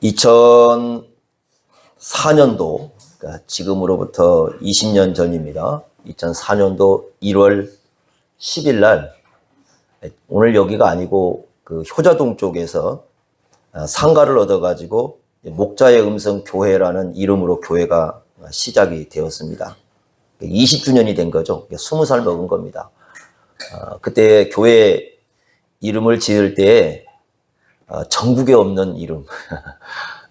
2004년도, 그러니까 지금으로부터 20년 전입니다. 2004년도 1월 10일 날, 오늘 여기가 아니고 그 효자동 쪽에서 상가를 얻어가지고 목자의 음성 교회라는 이름으로 교회가 시작이 되었습니다. 20주년이 된 거죠. 20살 먹은 겁니다. 그때 교회 이름을 지을 때 전국에 없는 이름.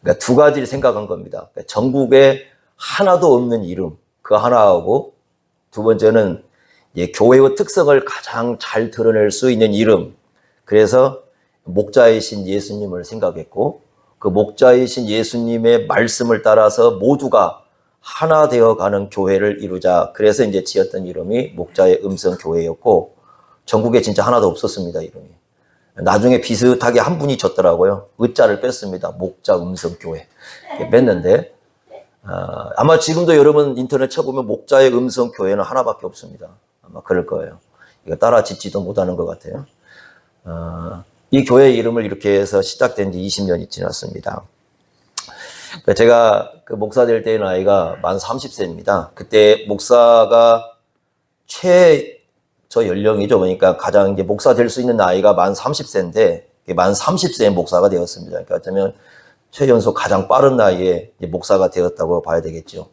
그러니까 두 가지를 생각한 겁니다. 그러니까 전국에 하나도 없는 이름, 그 하나하고 두 번째는 교회의 특성을 가장 잘 드러낼 수 있는 이름. 그래서 목자이신 예수님을 생각했고 그 목자이신 예수님의 말씀을 따라서 모두가 하나 되어가는 교회를 이루자. 그래서 이제 지었던 이름이 목자의 음성 교회였고 전국에 진짜 하나도 없었습니다, 이름이. 나중에 비슷하게 한 분이 졌더라고요. 의자를 뺐습니다. 목자 음성 교회 뺐는데 아마 지금도 여러분 인터넷 쳐보면 목자의 음성 교회는 하나밖에 없습니다. 아마 그럴 거예요. 이거 따라 짓지도 못하는 것 같아요. 이 교회 이름을 이렇게 해서 시작된 지 20년이 지났습니다. 제가 그 목사 될 때의 나이가 만 30세입니다. 그때 목사가 저 연령이죠. 그러니까 가장 이제 목사 될 수 있는 나이가 만 30세인데, 만 30세에 목사가 되었습니다. 그러니까 어쩌면 최연소 가장 빠른 나이에 이제 목사가 되었다고 봐야 되겠죠.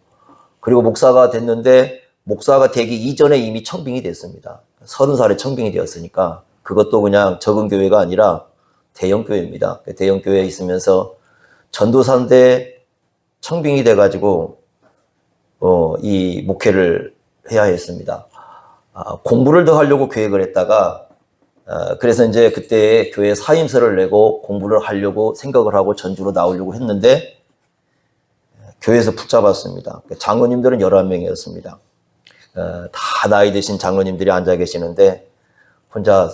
그리고 목사가 됐는데, 목사가 되기 이전에 이미 청빙이 됐습니다. 30살에 청빙이 되었으니까, 그것도 그냥 적은 교회가 아니라 대형 교회입니다. 대형 교회에 있으면서 전도사인데 청빙이 돼가지고, 이 목회를 해야 했습니다. 공부를 더 하려고 계획을 했다가 그래서 이제 그때 교회 사임서를 내고 공부를 하려고 생각을 하고 전주로 나오려고 했는데 교회에서 붙잡았습니다. 장로님들은 11명이었습니다. 다 나이 드신 장로님들이 앉아 계시는데 혼자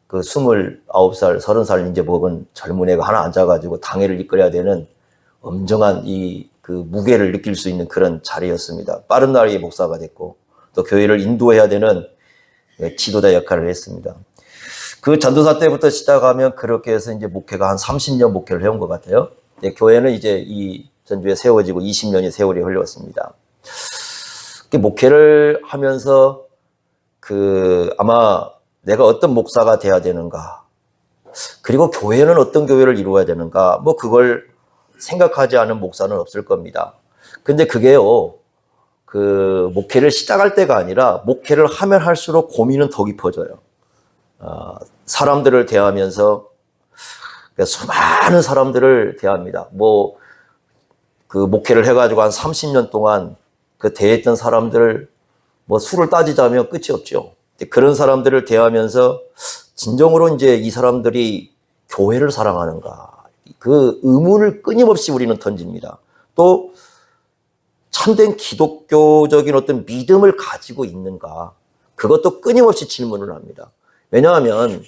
그 29살, 30살 이제 먹은 젊은 애가 하나 앉아가지고 당회를 이끌어야 되는 엄정한 그 무게를 느낄 수 있는 그런 자리였습니다. 빠른 나이에 목사가 됐고 또 교회를 인도해야 되는 지도자 역할을 했습니다. 그 전도사 때부터 시작하면 그렇게 해서 이제 목회가 한 30년 목회를 해온 것 같아요. 교회는 이제 이 전주에 세워지고 20년의 세월이 흘렀습니다. 목회를 하면서 아마 내가 어떤 목사가 돼야 되는가, 그리고 교회는 어떤 교회를 이루어야 되는가, 그걸 생각하지 않은 목사는 없을 겁니다. 근데 그게요, 목회를 시작할 때가 아니라 목회를 하면 할수록 고민은 더 깊어져요. 사람들을 대하면서 수많은 사람들을 대합니다. 목회를 해가지고 한 30년 동안 대했던 사람들 수를 따지자면 끝이 없죠. 그런 사람들을 대하면서 진정으로 이제 이 사람들이 교회를 사랑하는가, 그 의문을 끊임없이 우리는 던집니다. 또 참된 기독교적인 어떤 믿음을 가지고 있는가, 그것도 끊임없이 질문을 합니다. 왜냐하면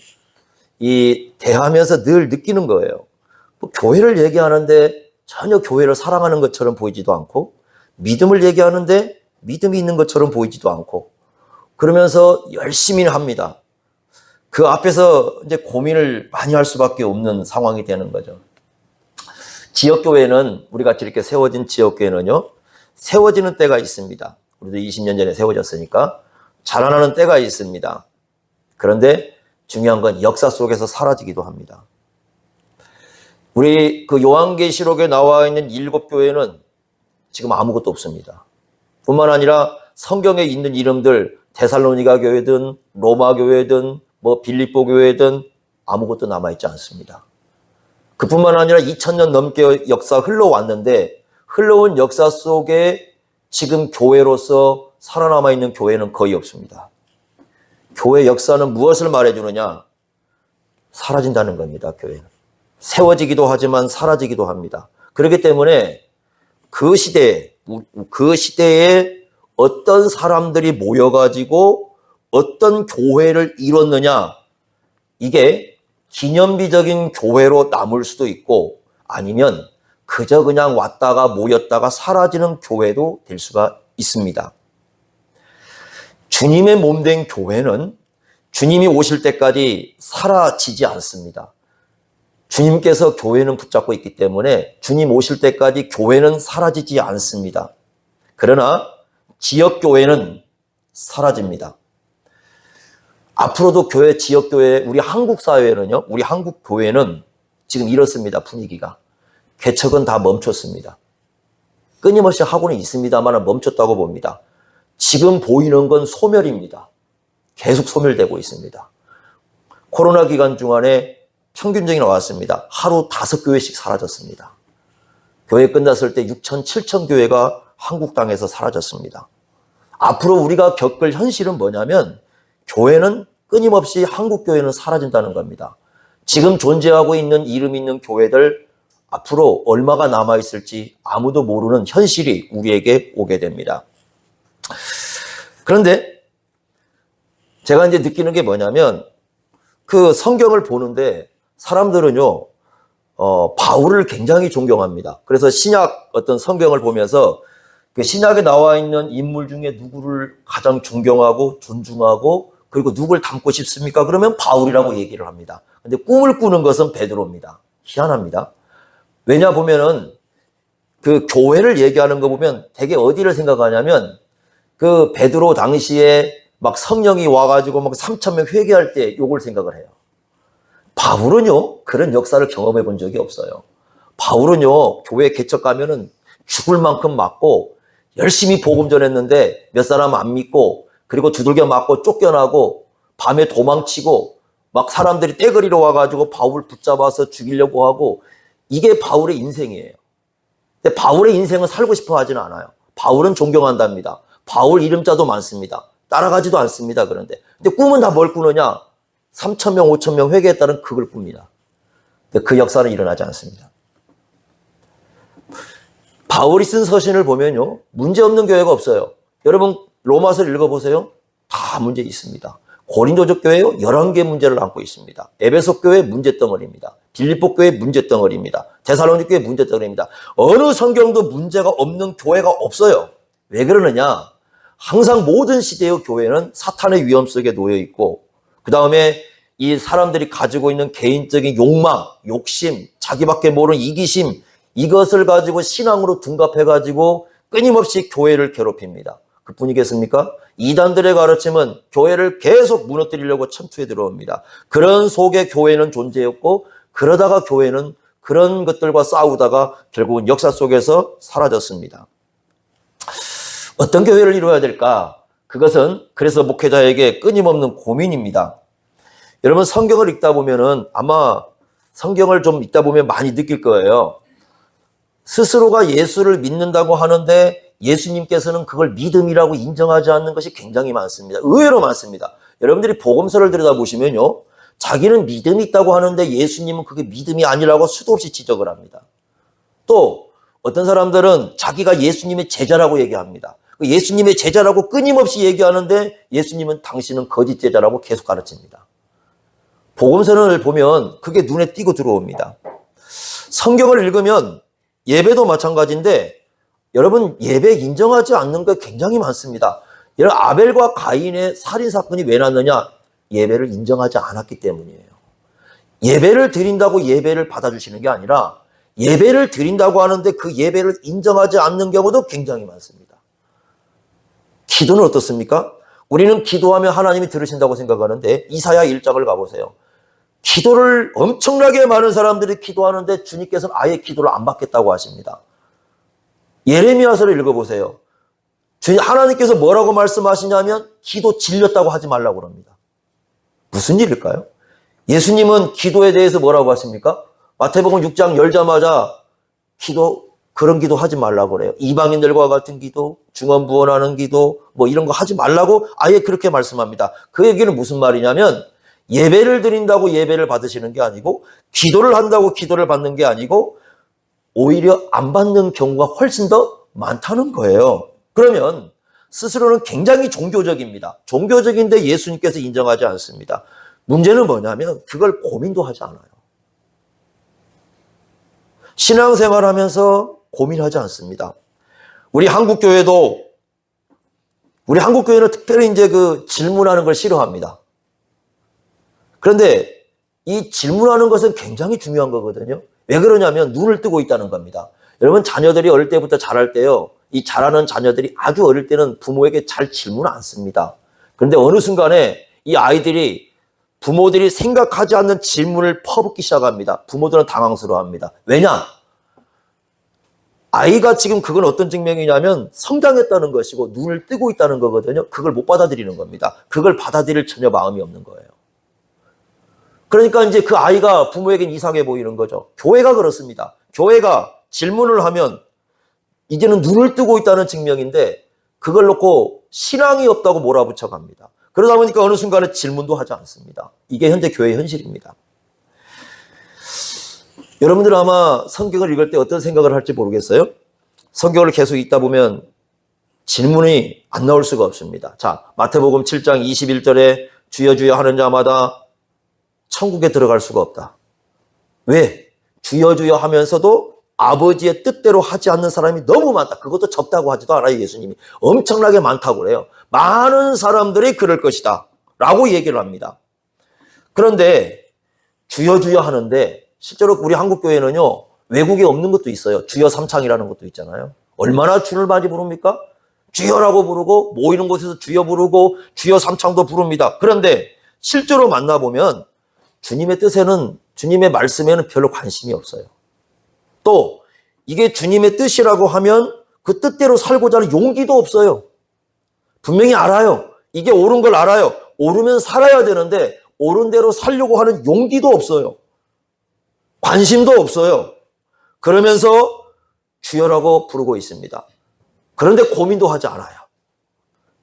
대하면서 늘 느끼는 거예요. 교회를 얘기하는데 전혀 교회를 사랑하는 것처럼 보이지도 않고, 믿음을 얘기하는데 믿음이 있는 것처럼 보이지도 않고, 그러면서 열심히 합니다. 그 앞에서 이제 고민을 많이 할 수밖에 없는 상황이 되는 거죠. 지역교회는, 우리 같이 이렇게 세워진 지역교회는요, 세워지는 때가 있습니다. 우리도 20년 전에 세워졌으니까 자라나는 때가 있습니다. 그런데 중요한 건 역사 속에서 사라지기도 합니다. 우리 요한계시록에 나와 있는 7교회는 지금 아무것도 없습니다. 뿐만 아니라 성경에 있는 이름들, 데살로니가 교회든 로마 교회든 빌립보 교회든 아무것도 남아있지 않습니다. 그뿐만 아니라 2000년 넘게 역사 흘러왔는데 흘러온 역사 속에 지금 교회로서 살아남아 있는 교회는 거의 없습니다. 교회 역사는 무엇을 말해주느냐? 사라진다는 겁니다, 교회는. 세워지기도 하지만 사라지기도 합니다. 그렇기 때문에 그 시대에 어떤 사람들이 모여가지고 어떤 교회를 이뤘느냐, 이게 기념비적인 교회로 남을 수도 있고 아니면 그저 그냥 왔다가 모였다가 사라지는 교회도 될 수가 있습니다. 주님의 몸된 교회는 주님이 오실 때까지 사라지지 않습니다. 주님께서 교회는 붙잡고 있기 때문에 주님 오실 때까지 교회는 사라지지 않습니다. 그러나 지역교회는 사라집니다. 앞으로도 교회, 지역교회, 우리 한국 사회는요, 우리 한국 교회는 지금 이렇습니다. 분위기가. 개척은 다 멈췄습니다. 끊임없이 하고는 있습니다만 멈췄다고 봅니다. 지금 보이는 건 소멸입니다. 계속 소멸되고 있습니다. 코로나 기간 중간에 평균적이 나왔습니다. 하루 5교회씩 사라졌습니다. 교회 끝났을 때 6천, 7천 교회가 한국 땅에서 사라졌습니다. 앞으로 우리가 겪을 현실은 뭐냐면 교회는 끊임없이 한국 교회는 사라진다는 겁니다. 지금 존재하고 있는 이름 있는 교회들 앞으로 얼마가 남아있을지 아무도 모르는 현실이 우리에게 오게 됩니다. 그런데 제가 이제 느끼는 게 뭐냐면 그 성경을 보는데 사람들은요, 바울을 굉장히 존경합니다. 그래서 신약 어떤 성경을 보면서 그 신약에 나와 있는 인물 중에 누구를 가장 존경하고 존중하고 그리고 누굴 닮고 싶습니까? 그러면 바울이라고 얘기를 합니다. 근데 꿈을 꾸는 것은 베드로입니다. 희한합니다. 왜냐 보면은 그 교회를 얘기하는 거 보면 되게 어디를 생각하냐면 그 베드로 당시에 막 성령이 와가지고 막 3,000명 회개할 때 요걸 생각을 해요. 바울은요, 그런 역사를 경험해 본 적이 없어요. 바울은요, 교회 개척 가면은 죽을 만큼 맞고 열심히 복음 전했는데 몇 사람 안 믿고 그리고 두들겨 맞고 쫓겨나고 밤에 도망치고 막 사람들이 떼거리로 와가지고 바울 붙잡아서 죽이려고 하고 이게 바울의 인생이에요. 근데 바울의 인생은 살고 싶어 하지는 않아요. 바울은 존경한답니다. 바울 이름자도 많습니다. 따라가지도 않습니다. 그런데 근데 꿈은 다 뭘 꾸느냐? 3,000명, 5,000명 회개했다는 그걸 꿉니다. 근데 그 역사는 일어나지 않습니다. 바울이 쓴 서신을 보면요, 문제없는 교회가 없어요. 여러분 로마서를 읽어보세요. 다 문제 있습니다. 고린도적 교회요, 11개 문제를 안고 있습니다. 에베소 교회 문제덩어리입니다. 빌립보 교회 문제덩어리입니다. 데살로니가 교회 문제덩어리입니다. 어느 성경도 문제가 없는 교회가 없어요. 왜 그러느냐? 항상 모든 시대의 교회는 사탄의 위험 속에 놓여 있고 그 다음에 이 사람들이 가지고 있는 개인적인 욕망, 욕심, 자기밖에 모르는 이기심 이것을 가지고 신앙으로 둔갑해가지고 끊임없이 교회를 괴롭힙니다. 그뿐이겠습니까? 이단들의 가르침은 교회를 계속 무너뜨리려고 침투해 들어옵니다. 그런 속에 교회는 존재했고 그러다가 교회는 그런 것들과 싸우다가 결국은 역사 속에서 사라졌습니다. 어떤 교회를 이루어야 될까? 그것은 그래서 목회자에게 끊임없는 고민입니다. 여러분 성경을 읽다 보면은 아마 성경을 좀 읽다 보면 많이 느낄 거예요. 스스로가 예수를 믿는다고 하는데 예수님께서는 그걸 믿음이라고 인정하지 않는 것이 굉장히 많습니다. 의외로 많습니다. 여러분들이 복음서를 들여다보시면요, 자기는 믿음이 있다고 하는데 예수님은 그게 믿음이 아니라고 수도 없이 지적을 합니다. 또 어떤 사람들은 자기가 예수님의 제자라고 얘기합니다. 예수님의 제자라고 끊임없이 얘기하는데 예수님은 당신은 거짓 제자라고 계속 가르칩니다. 복음서를 보면 그게 눈에 띄고 들어옵니다. 성경을 읽으면 예배도 마찬가지인데 여러분 예배 인정하지 않는 게 굉장히 많습니다. 여러분 아벨과 가인의 살인사건이 왜 났느냐? 예배를 인정하지 않았기 때문이에요. 예배를 드린다고 예배를 받아주시는 게 아니라 예배를 드린다고 하는데 그 예배를 인정하지 않는 경우도 굉장히 많습니다. 기도는 어떻습니까? 우리는 기도하면 하나님이 들으신다고 생각하는데 이사야 1장을 가보세요. 기도를 엄청나게 많은 사람들이 기도하는데 주님께서는 아예 기도를 안 받겠다고 하십니다. 예레미야서를 읽어보세요. 하나님께서 뭐라고 말씀하시냐면 기도 질렸다고 하지 말라고 합니다. 무슨 일일까요? 예수님은 기도에 대해서 뭐라고 하십니까? 마태복음 6장 열자마자 그런 기도 하지 말라고 그래요. 이방인들과 같은 기도, 중언부언하는 기도, 뭐 이런 거 하지 말라고 아예 그렇게 말씀합니다. 그 얘기는 무슨 말이냐면 예배를 드린다고 예배를 받으시는 게 아니고 기도를 한다고 기도를 받는 게 아니고 오히려 안 받는 경우가 훨씬 더 많다는 거예요. 그러면 스스로는 굉장히 종교적입니다. 종교적인데 예수님께서 인정하지 않습니다. 문제는 뭐냐면 그걸 고민도 하지 않아요. 신앙생활하면서 고민하지 않습니다. 우리 한국교회는 특별히 이제 그 질문하는 걸 싫어합니다. 그런데 이 질문하는 것은 굉장히 중요한 거거든요. 왜 그러냐면 눈을 뜨고 있다는 겁니다. 여러분 자녀들이 어릴 때부터 자랄 때요. 이 자라는 자녀들이 아주 어릴 때는 부모에게 잘 질문을 안 씁니다. 그런데 어느 순간에 이 아이들이 부모들이 생각하지 않는 질문을 퍼붓기 시작합니다. 부모들은 당황스러워합니다. 왜냐? 아이가 지금 그건 어떤 증명이냐면 성장했다는 것이고 눈을 뜨고 있다는 거거든요. 그걸 못 받아들이는 겁니다. 그걸 받아들일 전혀 마음이 없는 거예요. 그러니까 이제 그 아이가 부모에겐 이상해 보이는 거죠. 교회가 그렇습니다. 교회가 질문을 하면 이제는 눈을 뜨고 있다는 증명인데 그걸 놓고 신앙이 없다고 몰아붙여 갑니다. 그러다 보니까 어느 순간에 질문도 하지 않습니다. 이게 현재 교회의 현실입니다. 여러분들은 아마 성경을 읽을 때 어떤 생각을 할지 모르겠어요. 성경을 계속 읽다 보면 질문이 안 나올 수가 없습니다. 자, 마태복음 7장 21절에 주여 주여 하는 자마다 천국에 들어갈 수가 없다. 왜? 주여 주여 하면서도 아버지의 뜻대로 하지 않는 사람이 너무 많다. 그것도 적다고 하지도 않아요. 예수님이 엄청나게 많다고 그래요. 많은 사람들이 그럴 것이다 라고 얘기를 합니다. 그런데 주여 주여 하는데 실제로 우리 한국교회는요, 외국에 없는 것도 있어요. 주여 삼창이라는 것도 있잖아요. 얼마나 주를 많이 부릅니까? 주여라고 부르고 모이는 곳에서 주여 부르고 주여 삼창도 부릅니다. 그런데 실제로 만나보면 주님의 뜻에는, 주님의 말씀에는 별로 관심이 없어요. 또 이게 주님의 뜻이라고 하면 그 뜻대로 살고자 하는 용기도 없어요. 분명히 알아요. 이게 옳은 걸 알아요. 옳으면 살아야 되는데 옳은 대로 살려고 하는 용기도 없어요. 관심도 없어요. 그러면서 주여라고 부르고 있습니다. 그런데 고민도 하지 않아요.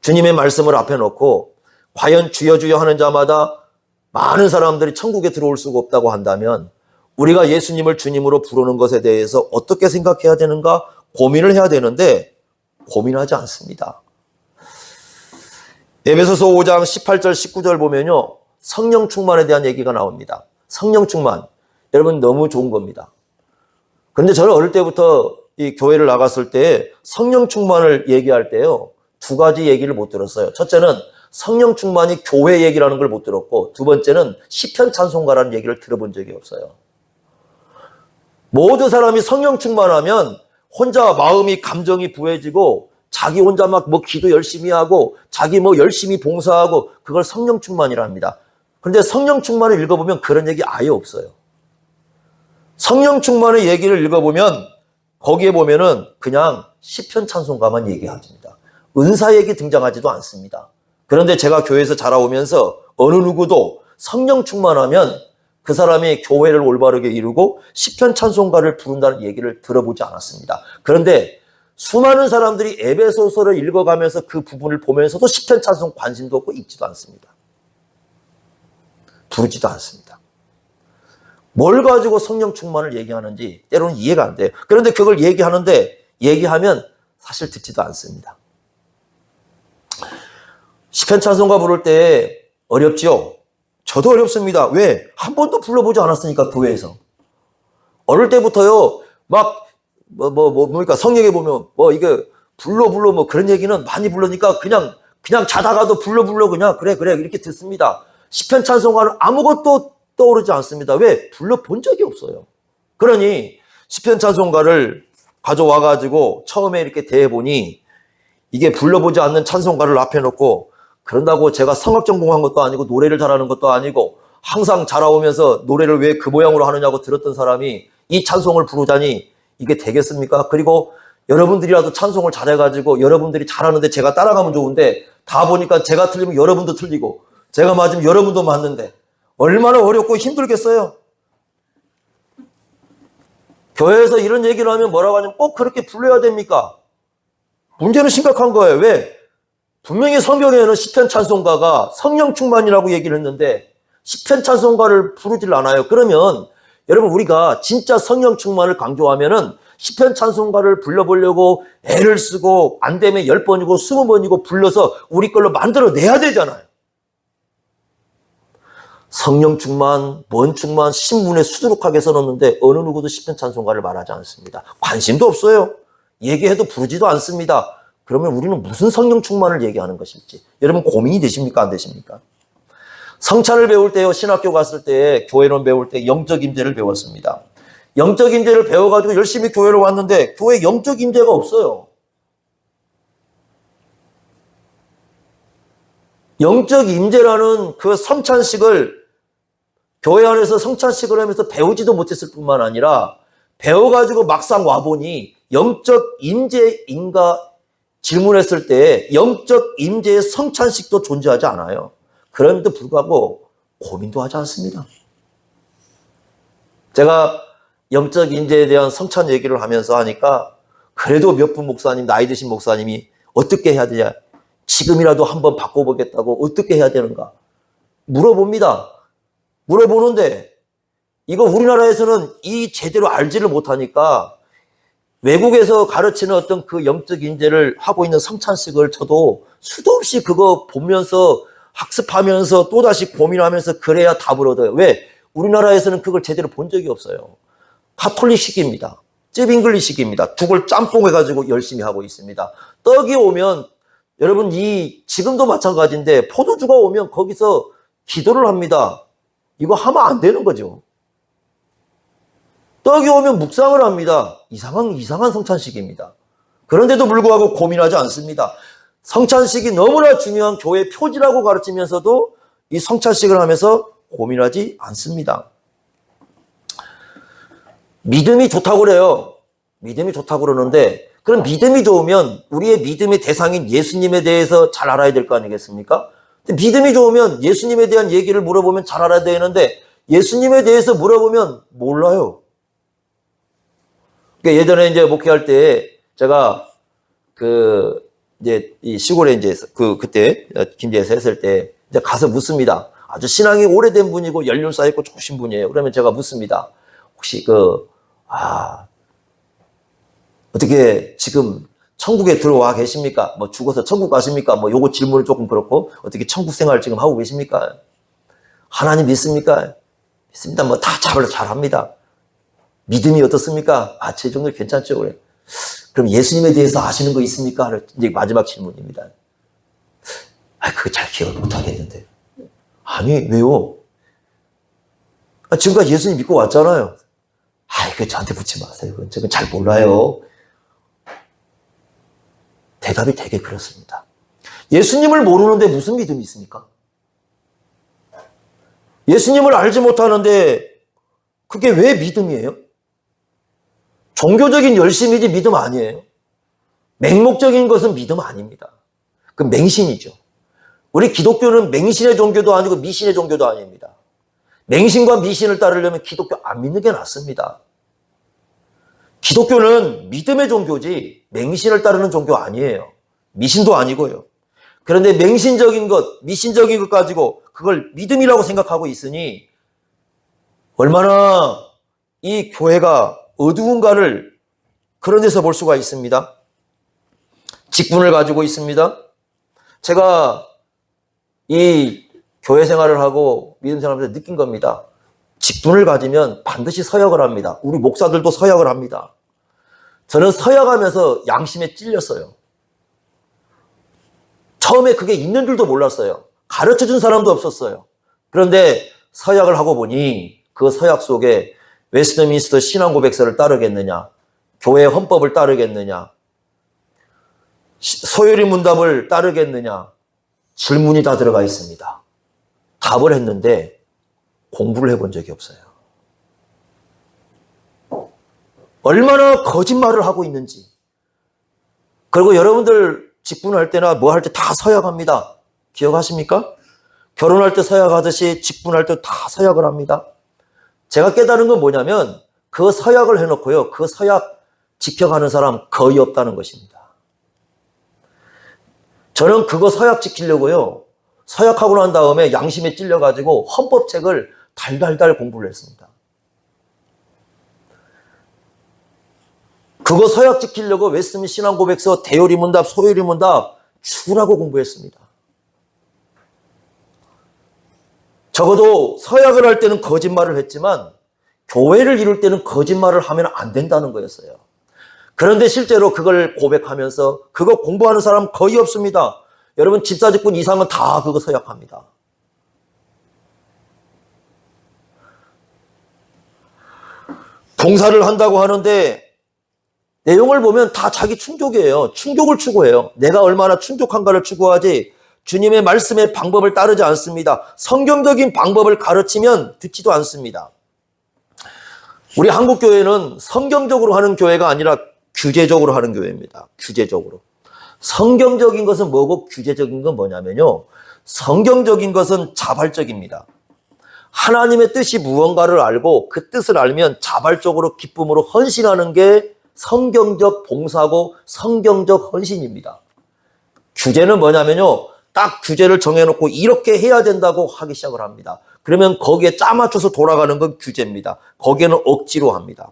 주님의 말씀을 앞에 놓고 과연 주여 주여 하는 자마다 많은 사람들이 천국에 들어올 수가 없다고 한다면 우리가 예수님을 주님으로 부르는 것에 대해서 어떻게 생각해야 되는가 고민을 해야 되는데 고민하지 않습니다. 에베소서 5장 18절 19절 보면요, 성령 충만에 대한 얘기가 나옵니다. 성령 충만, 여러분 너무 좋은 겁니다. 그런데 저는 어릴 때부터 이 교회를 나갔을 때 성령 충만을 얘기할 때요, 두 가지 얘기를 못 들었어요. 첫째는 성령 충만이 교회 얘기라는 걸 못 들었고, 두 번째는 시편 찬송가라는 얘기를 들어본 적이 없어요. 모든 사람이 성령 충만하면 혼자 마음이 감정이 부해지고 자기 혼자 막 뭐 기도 열심히 하고 자기 뭐 열심히 봉사하고 그걸 성령 충만이라 합니다. 그런데 성령 충만을 읽어보면 그런 얘기 아예 없어요. 성령 충만의 얘기를 읽어보면 거기에 보면은 그냥 시편 찬송가만 얘기합니다. 은사 얘기 등장하지도 않습니다. 그런데 제가 교회에서 자라오면서 어느 누구도 성령 충만하면 그 사람이 교회를 올바르게 이루고 시편 찬송가를 부른다는 얘기를 들어보지 않았습니다. 그런데 수많은 사람들이 에베소서를 읽어가면서 그 부분을 보면서도 시편 찬송 관심도 없고 읽지도 않습니다. 부르지도 않습니다. 뭘 가지고 성령 충만을 얘기하는지 때로는 이해가 안 돼요. 그런데 그걸 얘기하는데 얘기하면 사실 듣지도 않습니다. 시편 찬송가 부를 때 어렵지요? 저도 어렵습니다. 왜? 한 번도 불러보지 않았으니까, 교회에서. 어릴 때부터요, 막, 뭡니까? 성경에 보면, 이게, 불러, 뭐 그런 얘기는 많이 부르니까 그냥 자다가도 불러, 그냥, 그래, 이렇게 듣습니다. 시편 찬송가는 아무것도 떠오르지 않습니다. 왜? 불러본 적이 없어요. 그러니, 시편 찬송가를 가져와가지고 처음에 이렇게 대해보니, 이게 불러보지 않는 찬송가를 앞에 놓고, 그런다고 제가 성악 전공한 것도 아니고 노래를 잘하는 것도 아니고 항상 자라오면서 노래를 왜 그 모양으로 하느냐고 들었던 사람이 이 찬송을 부르자니 이게 되겠습니까? 그리고 여러분들이라도 찬송을 잘해가지고 여러분들이 잘하는데 제가 따라가면 좋은데 다 보니까 제가 틀리면 여러분도 틀리고 제가 맞으면 여러분도 맞는데 얼마나 어렵고 힘들겠어요? 교회에서 이런 얘기를 하면 뭐라고 하냐면 꼭 그렇게 불러야 됩니까? 문제는 심각한 거예요. 왜? 분명히 성경에는 시편 찬송가가 성령 충만이라고 얘기를 했는데 시편 찬송가를 부르질 않아요. 그러면 여러분 우리가 진짜 성령 충만을 강조하면은 시편 찬송가를 불러보려고 애를 쓰고 안 되면 10번이고 20번이고 불러서 우리 걸로 만들어내야 되잖아요. 성령 충만, 뭔 충만 신문에 수두룩하게 써놓는데 어느 누구도 시편 찬송가를 말하지 않습니다. 관심도 없어요. 얘기해도 부르지도 않습니다. 그러면 우리는 무슨 성령 충만을 얘기하는 것일지 여러분 고민이 되십니까? 안 되십니까? 성찬을 배울 때요, 신학교 갔을 때, 교회론 배울 때 영적 임재를 배웠습니다. 영적 임재를 배워가지고 열심히 교회로 왔는데 교회에 영적 임재가 없어요. 영적 임재라는 그 성찬식을 교회 안에서 성찬식을 하면서 배우지도 못했을 뿐만 아니라 배워가지고 막상 와보니 영적 임재인가 질문했을 때 영적 임재의 성찬식도 존재하지 않아요. 그럼에도 불구하고 고민도 하지 않습니다. 제가 영적 임재에 대한 성찬 얘기를 하면서 하니까 그래도 몇 분 목사님, 나이 드신 목사님이 어떻게 해야 되냐, 지금이라도 한번 바꿔보겠다고 어떻게 해야 되는가 물어봅니다. 물어보는데 이거 우리나라에서는 이 제대로 알지를 못하니까 외국에서 가르치는 어떤 그 영적 임재를 하고 있는 성찬식을 저도 수도 없이 그거 보면서 학습하면서 또다시 고민하면서 그래야 답을 얻어요. 왜? 우리나라에서는 그걸 제대로 본 적이 없어요. 카톨릭식입니다. 찝잉글리식입니다. 죽을 짬뽕 해가지고 열심히 하고 있습니다. 떡이 오면 여러분 지금도 마찬가지인데 포도주가 오면 거기서 기도를 합니다. 이거 하면 안 되는 거죠. 떡이 오면 묵상을 합니다. 이상한 성찬식입니다. 그런데도 불구하고 고민하지 않습니다. 성찬식이 너무나 중요한 교회 표지라고 가르치면서도 이 성찬식을 하면서 고민하지 않습니다. 믿음이 좋다고 그래요. 믿음이 좋다고 그러는데 그럼 믿음이 좋으면 우리의 믿음의 대상인 예수님에 대해서 잘 알아야 될 거 아니겠습니까? 근데 믿음이 좋으면 예수님에 대한 얘기를 물어보면 잘 알아야 되는데 예수님에 대해서 물어보면 몰라요. 그러니까 예전에 이제 목회할 때 제가 이제 이 시골에 그때 김제에서 했을 때 이제 가서 묻습니다. 아주 신앙이 오래된 분이고 연륜 쌓였고 좋으신 분이에요. 그러면 제가 묻습니다. 혹시 어떻게 지금 천국에 들어와 계십니까? 뭐 죽어서 천국 가십니까? 뭐 요거 질문은 조금 그렇고 어떻게 천국 생활 지금 하고 계십니까? 하나님 믿습니까? 믿습니다. 뭐 다 잘합니다. 믿음이 어떻습니까? 제 정도 괜찮죠. 그래. 그럼 예수님에 대해서 아시는 거 있습니까? 이제 마지막 질문입니다. 그거 잘 기억을 못 하겠는데. 아니, 왜요? 지금까지 예수님 믿고 왔잖아요. 그거 저한테 묻지 마세요. 저건 잘 몰라요. 대답이 되게 그렇습니다. 예수님을 모르는데 무슨 믿음이 있습니까? 예수님을 알지 못하는데 그게 왜 믿음이에요? 종교적인 열심이지 믿음 아니에요. 맹목적인 것은 믿음 아닙니다. 그 맹신이죠. 우리 기독교는 맹신의 종교도 아니고 미신의 종교도 아닙니다. 맹신과 미신을 따르려면 기독교 안 믿는 게 낫습니다. 기독교는 믿음의 종교지 맹신을 따르는 종교 아니에요. 미신도 아니고요. 그런데 맹신적인 것, 미신적인 것 가지고 그걸 믿음이라고 생각하고 있으니 얼마나 이 교회가 어두운가를 그런 데서 볼 수가 있습니다. 직분을 가지고 있습니다. 제가 이 교회 생활을 하고 믿음 생활을 하면서 느낀 겁니다. 직분을 가지면 반드시 서약을 합니다. 우리 목사들도 서약을 합니다. 저는 서약하면서 양심에 찔렸어요. 처음에 그게 있는 줄도 몰랐어요. 가르쳐준 사람도 없었어요. 그런데 서약을 하고 보니 그 서약 속에 웨스트민스터 신앙고백서를 따르겠느냐, 교회 헌법을 따르겠느냐, 소요리 문답을 따르겠느냐 질문이 다 들어가 있습니다. 답을 했는데 공부를 해본 적이 없어요. 얼마나 거짓말을 하고 있는지. 그리고 여러분들 직분할 때나 뭐 할 때 다 서약합니다. 기억하십니까? 결혼할 때 서약하듯이 직분할 때 다 서약을 합니다. 제가 깨달은 건 뭐냐면 그 서약을 해놓고요. 그 서약 지켜가는 사람 거의 없다는 것입니다. 저는 그거 서약 지키려고요. 서약하고 난 다음에 양심에 찔려가지고 헌법책을 달달달 공부를 했습니다. 그거 서약 지키려고 웨스트민스터 신앙고백서, 대요리 문답, 소요리 문답 죽으라고 공부했습니다. 적어도 서약을 할 때는 거짓말을 했지만 교회를 이룰 때는 거짓말을 하면 안 된다는 거였어요. 그런데 실제로 그걸 고백하면서 그거 공부하는 사람 거의 없습니다. 여러분 집사직분 이상은 다 그거 서약합니다. 종사를 한다고 하는데 내용을 보면 다 자기 충족이에요. 충족을 추구해요. 내가 얼마나 충족한가를 추구하지 주님의 말씀의 방법을 따르지 않습니다. 성경적인 방법을 가르치면 듣지도 않습니다. 우리 한국교회는 성경적으로 하는 교회가 아니라 규제적으로 하는 교회입니다. 규제적으로. 성경적인 것은 뭐고 규제적인 건 뭐냐면요. 성경적인 것은 자발적입니다. 하나님의 뜻이 무언가를 알고 그 뜻을 알면 자발적으로 기쁨으로 헌신하는 게 성경적 봉사고 성경적 헌신입니다. 규제는 뭐냐면요. 딱 규제를 정해놓고 이렇게 해야 된다고 하기 시작을 합니다. 그러면 거기에 짜맞춰서 돌아가는 건 규제입니다. 거기에는 억지로 합니다.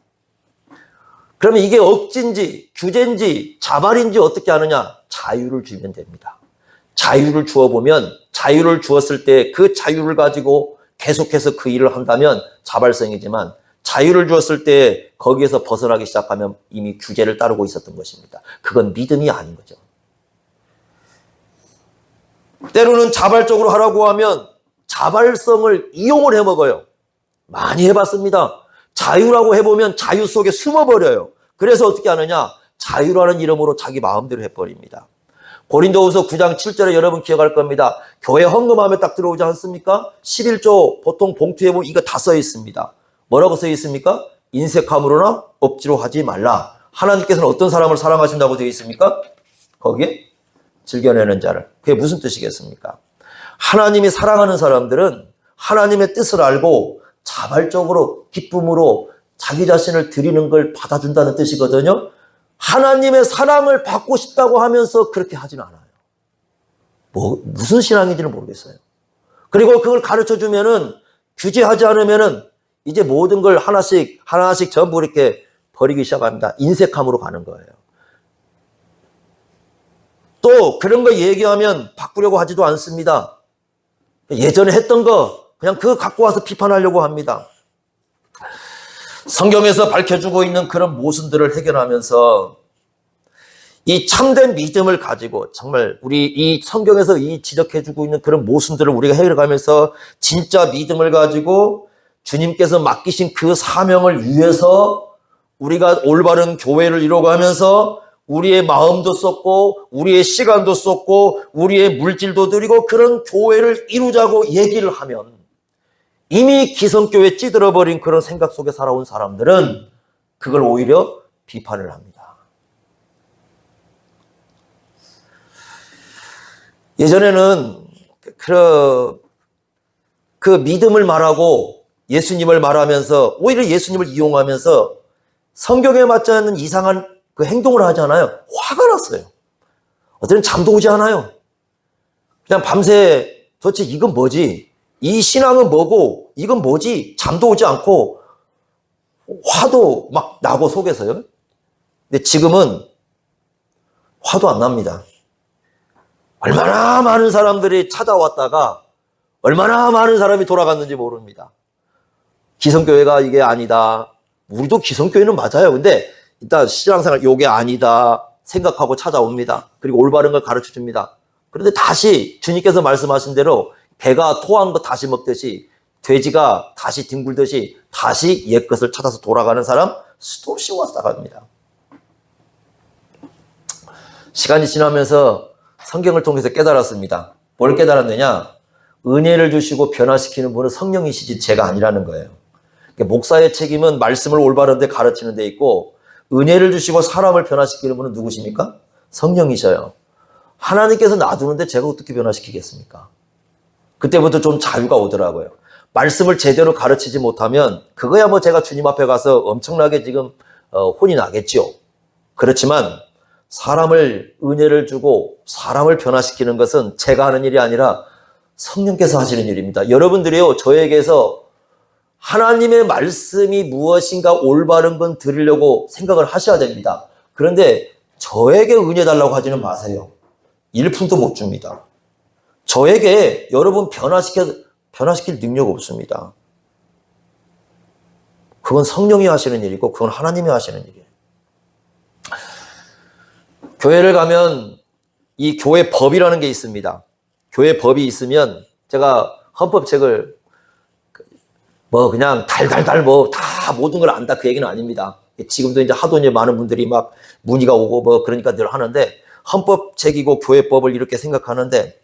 그러면 이게 억지인지 규제인지 자발인지 어떻게 하느냐? 자유를 주면 됩니다. 자유를 주어보면 자유를 주었을 때 그 자유를 가지고 계속해서 그 일을 한다면 자발성이지만 자유를 주었을 때 거기에서 벗어나기 시작하면 이미 규제를 따르고 있었던 것입니다. 그건 믿음이 아닌 거죠. 때로는 자발적으로 하라고 하면 자발성을 이용을 해먹어요. 많이 해봤습니다. 자유라고 해보면 자유 속에 숨어버려요. 그래서 어떻게 하느냐? 자유라는 이름으로 자기 마음대로 해버립니다. 고린도후서 9장 7절에 여러분 기억할 겁니다. 교회 헌금하면 딱 들어오지 않습니까? 11조 보통 봉투에 보면 이거 다 써 있습니다. 뭐라고 써 있습니까? 인색함으로나 억지로 하지 말라. 하나님께서는 어떤 사람을 사랑하신다고 되어 있습니까? 거기에 즐겨내는 자를. 그게 무슨 뜻이겠습니까? 하나님이 사랑하는 사람들은 하나님의 뜻을 알고 자발적으로 기쁨으로 자기 자신을 드리는 걸 받아준다는 뜻이거든요. 하나님의 사랑을 받고 싶다고 하면서 그렇게 하진 않아요. 무슨 신앙인지는 모르겠어요. 그리고 그걸 가르쳐 주면은 규제하지 않으면은 이제 모든 걸 하나씩 전부 이렇게 버리기 시작합니다. 인색함으로 가는 거예요. 또 그런 거 얘기하면 바꾸려고 하지도 않습니다. 예전에 했던 거 그냥 그거 갖고 와서 비판하려고 합니다. 성경에서 밝혀주고 있는 그런 모순들을 해결하면서 이 참된 믿음을 가지고 정말 우리 이 성경에서 이 지적해주고 있는 그런 모순들을 우리가 해결해가면서 진짜 믿음을 가지고 주님께서 맡기신 그 사명을 위해서 우리가 올바른 교회를 이루어가면서 우리의 마음도 썼고 우리의 시간도 썼고 우리의 물질도 드리고 그런 교회를 이루자고 얘기를 하면 이미 기성교회에 찌들어버린 그런 생각 속에 살아온 사람들은 그걸 오히려 비판을 합니다. 예전에는 그 믿음을 말하고 예수님을 말하면서 오히려 예수님을 이용하면서 성경에 맞지 않는 이상한 그 행동을 하잖아요. 화가 났어요. 어때는 잠도 오지 않아요. 그냥 밤새 도대체 이건 뭐지? 이 신앙은 뭐고 이건 뭐지? 잠도 오지 않고 화도 막 나고 속에서요. 근데 지금은 화도 안 납니다. 얼마나 많은 사람들이 찾아왔다가 얼마나 많은 사람이 돌아갔는지 모릅니다. 기성교회가 이게 아니다. 우리도 기성교회는 맞아요. 근데 일단 신앙생활 이게 아니다 생각하고 찾아옵니다. 그리고 올바른 걸 가르쳐줍니다. 그런데 다시 주님께서 말씀하신 대로 개가 토한 거 다시 먹듯이 돼지가 다시 뒹굴듯이 다시 옛 것을 찾아서 돌아가는 사람 수도 없이 왔다 갑니다. 시간이 지나면서 성경을 통해서 깨달았습니다. 뭘 깨달았느냐? 은혜를 주시고 변화시키는 분은 성령이시지 제가 아니라는 거예요. 목사의 책임은 말씀을 올바른 데 가르치는 데 있고 은혜를 주시고 사람을 변화시키는 분은 누구십니까? 성령이셔요. 하나님께서 놔두는데 제가 어떻게 변화시키겠습니까? 그때부터 좀 자유가 오더라고요. 말씀을 제대로 가르치지 못하면 그거야 뭐 제가 주님 앞에 가서 엄청나게 지금 혼이 나겠죠. 그렇지만 사람을 은혜를 주고 사람을 변화시키는 것은 제가 하는 일이 아니라 성령께서 하시는 일입니다. 여러분들이요 저에게서 하나님의 말씀이 무엇인가 올바른 건 들으려고 생각을 하셔야 됩니다. 그런데 저에게 은혜 달라고 하지는 마세요. 1푼도 못 줍니다. 저에게 여러분 변화시킬 능력 없습니다. 그건 성령이 하시는 일이고 그건 하나님이 하시는 일이에요. 교회를 가면 이 교회 법이라는 게 있습니다. 교회 법이 있으면 제가 헌법책을 뭐 그냥 달달달 뭐 다 모든 걸 안다 그 얘기는 아닙니다. 지금도 이제 하도 이제 많은 분들이 막 문의가 오고 뭐 그러니까 늘 하는데 헌법 책이고 교회법을 이렇게 생각하는데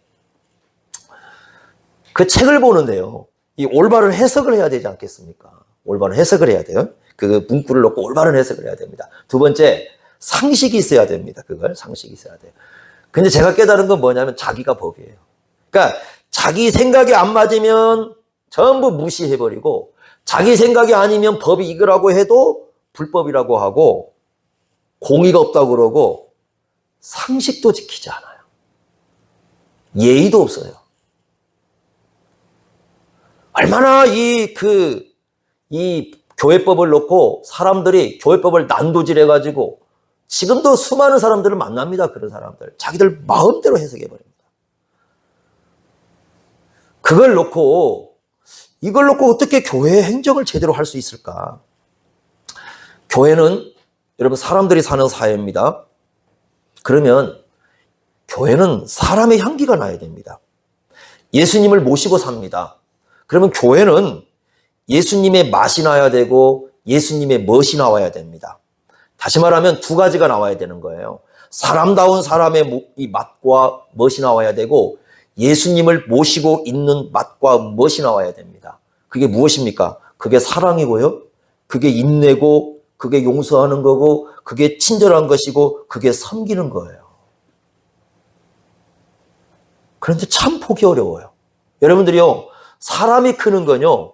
그 책을 보는데요. 이 올바른 해석을 해야 되지 않겠습니까? 올바른 해석을 해야 돼요. 그 문구를 놓고 올바른 해석을 해야 됩니다. 두 번째, 상식이 있어야 됩니다. 그걸 상식이 있어야 돼요. 근데 제가 깨달은 건 뭐냐면 자기가 법이에요. 그러니까 자기 생각이 안 맞으면 전부 무시해버리고 자기 생각이 아니면 법이 이거라고 해도 불법이라고 하고 공의가 없다고 그러고 상식도 지키지 않아요. 예의도 없어요. 얼마나 이 교회법을 놓고 사람들이 교회법을 난도질해가지고 지금도 수많은 사람들을 만납니다. 그런 사람들. 자기들 마음대로 해석해버립니다. 이걸 놓고 어떻게 교회 행정을 제대로 할 수 있을까? 교회는 여러분 사람들이 사는 사회입니다. 그러면 교회는 사람의 향기가 나야 됩니다. 예수님을 모시고 삽니다. 그러면 교회는 예수님의 맛이 나야 되고 예수님의 멋이 나와야 됩니다. 다시 말하면 두 가지가 나와야 되는 거예요. 사람다운 사람의 이 맛과 멋이 나와야 되고 예수님을 모시고 있는 맛과 멋이 나와야 됩니다. 그게 무엇입니까? 그게 사랑이고요. 그게 인내고 그게 용서하는 거고 그게 친절한 것이고 그게 섬기는 거예요. 그런데 참 보기 어려워요. 여러분들이요. 사람이 크는 건요.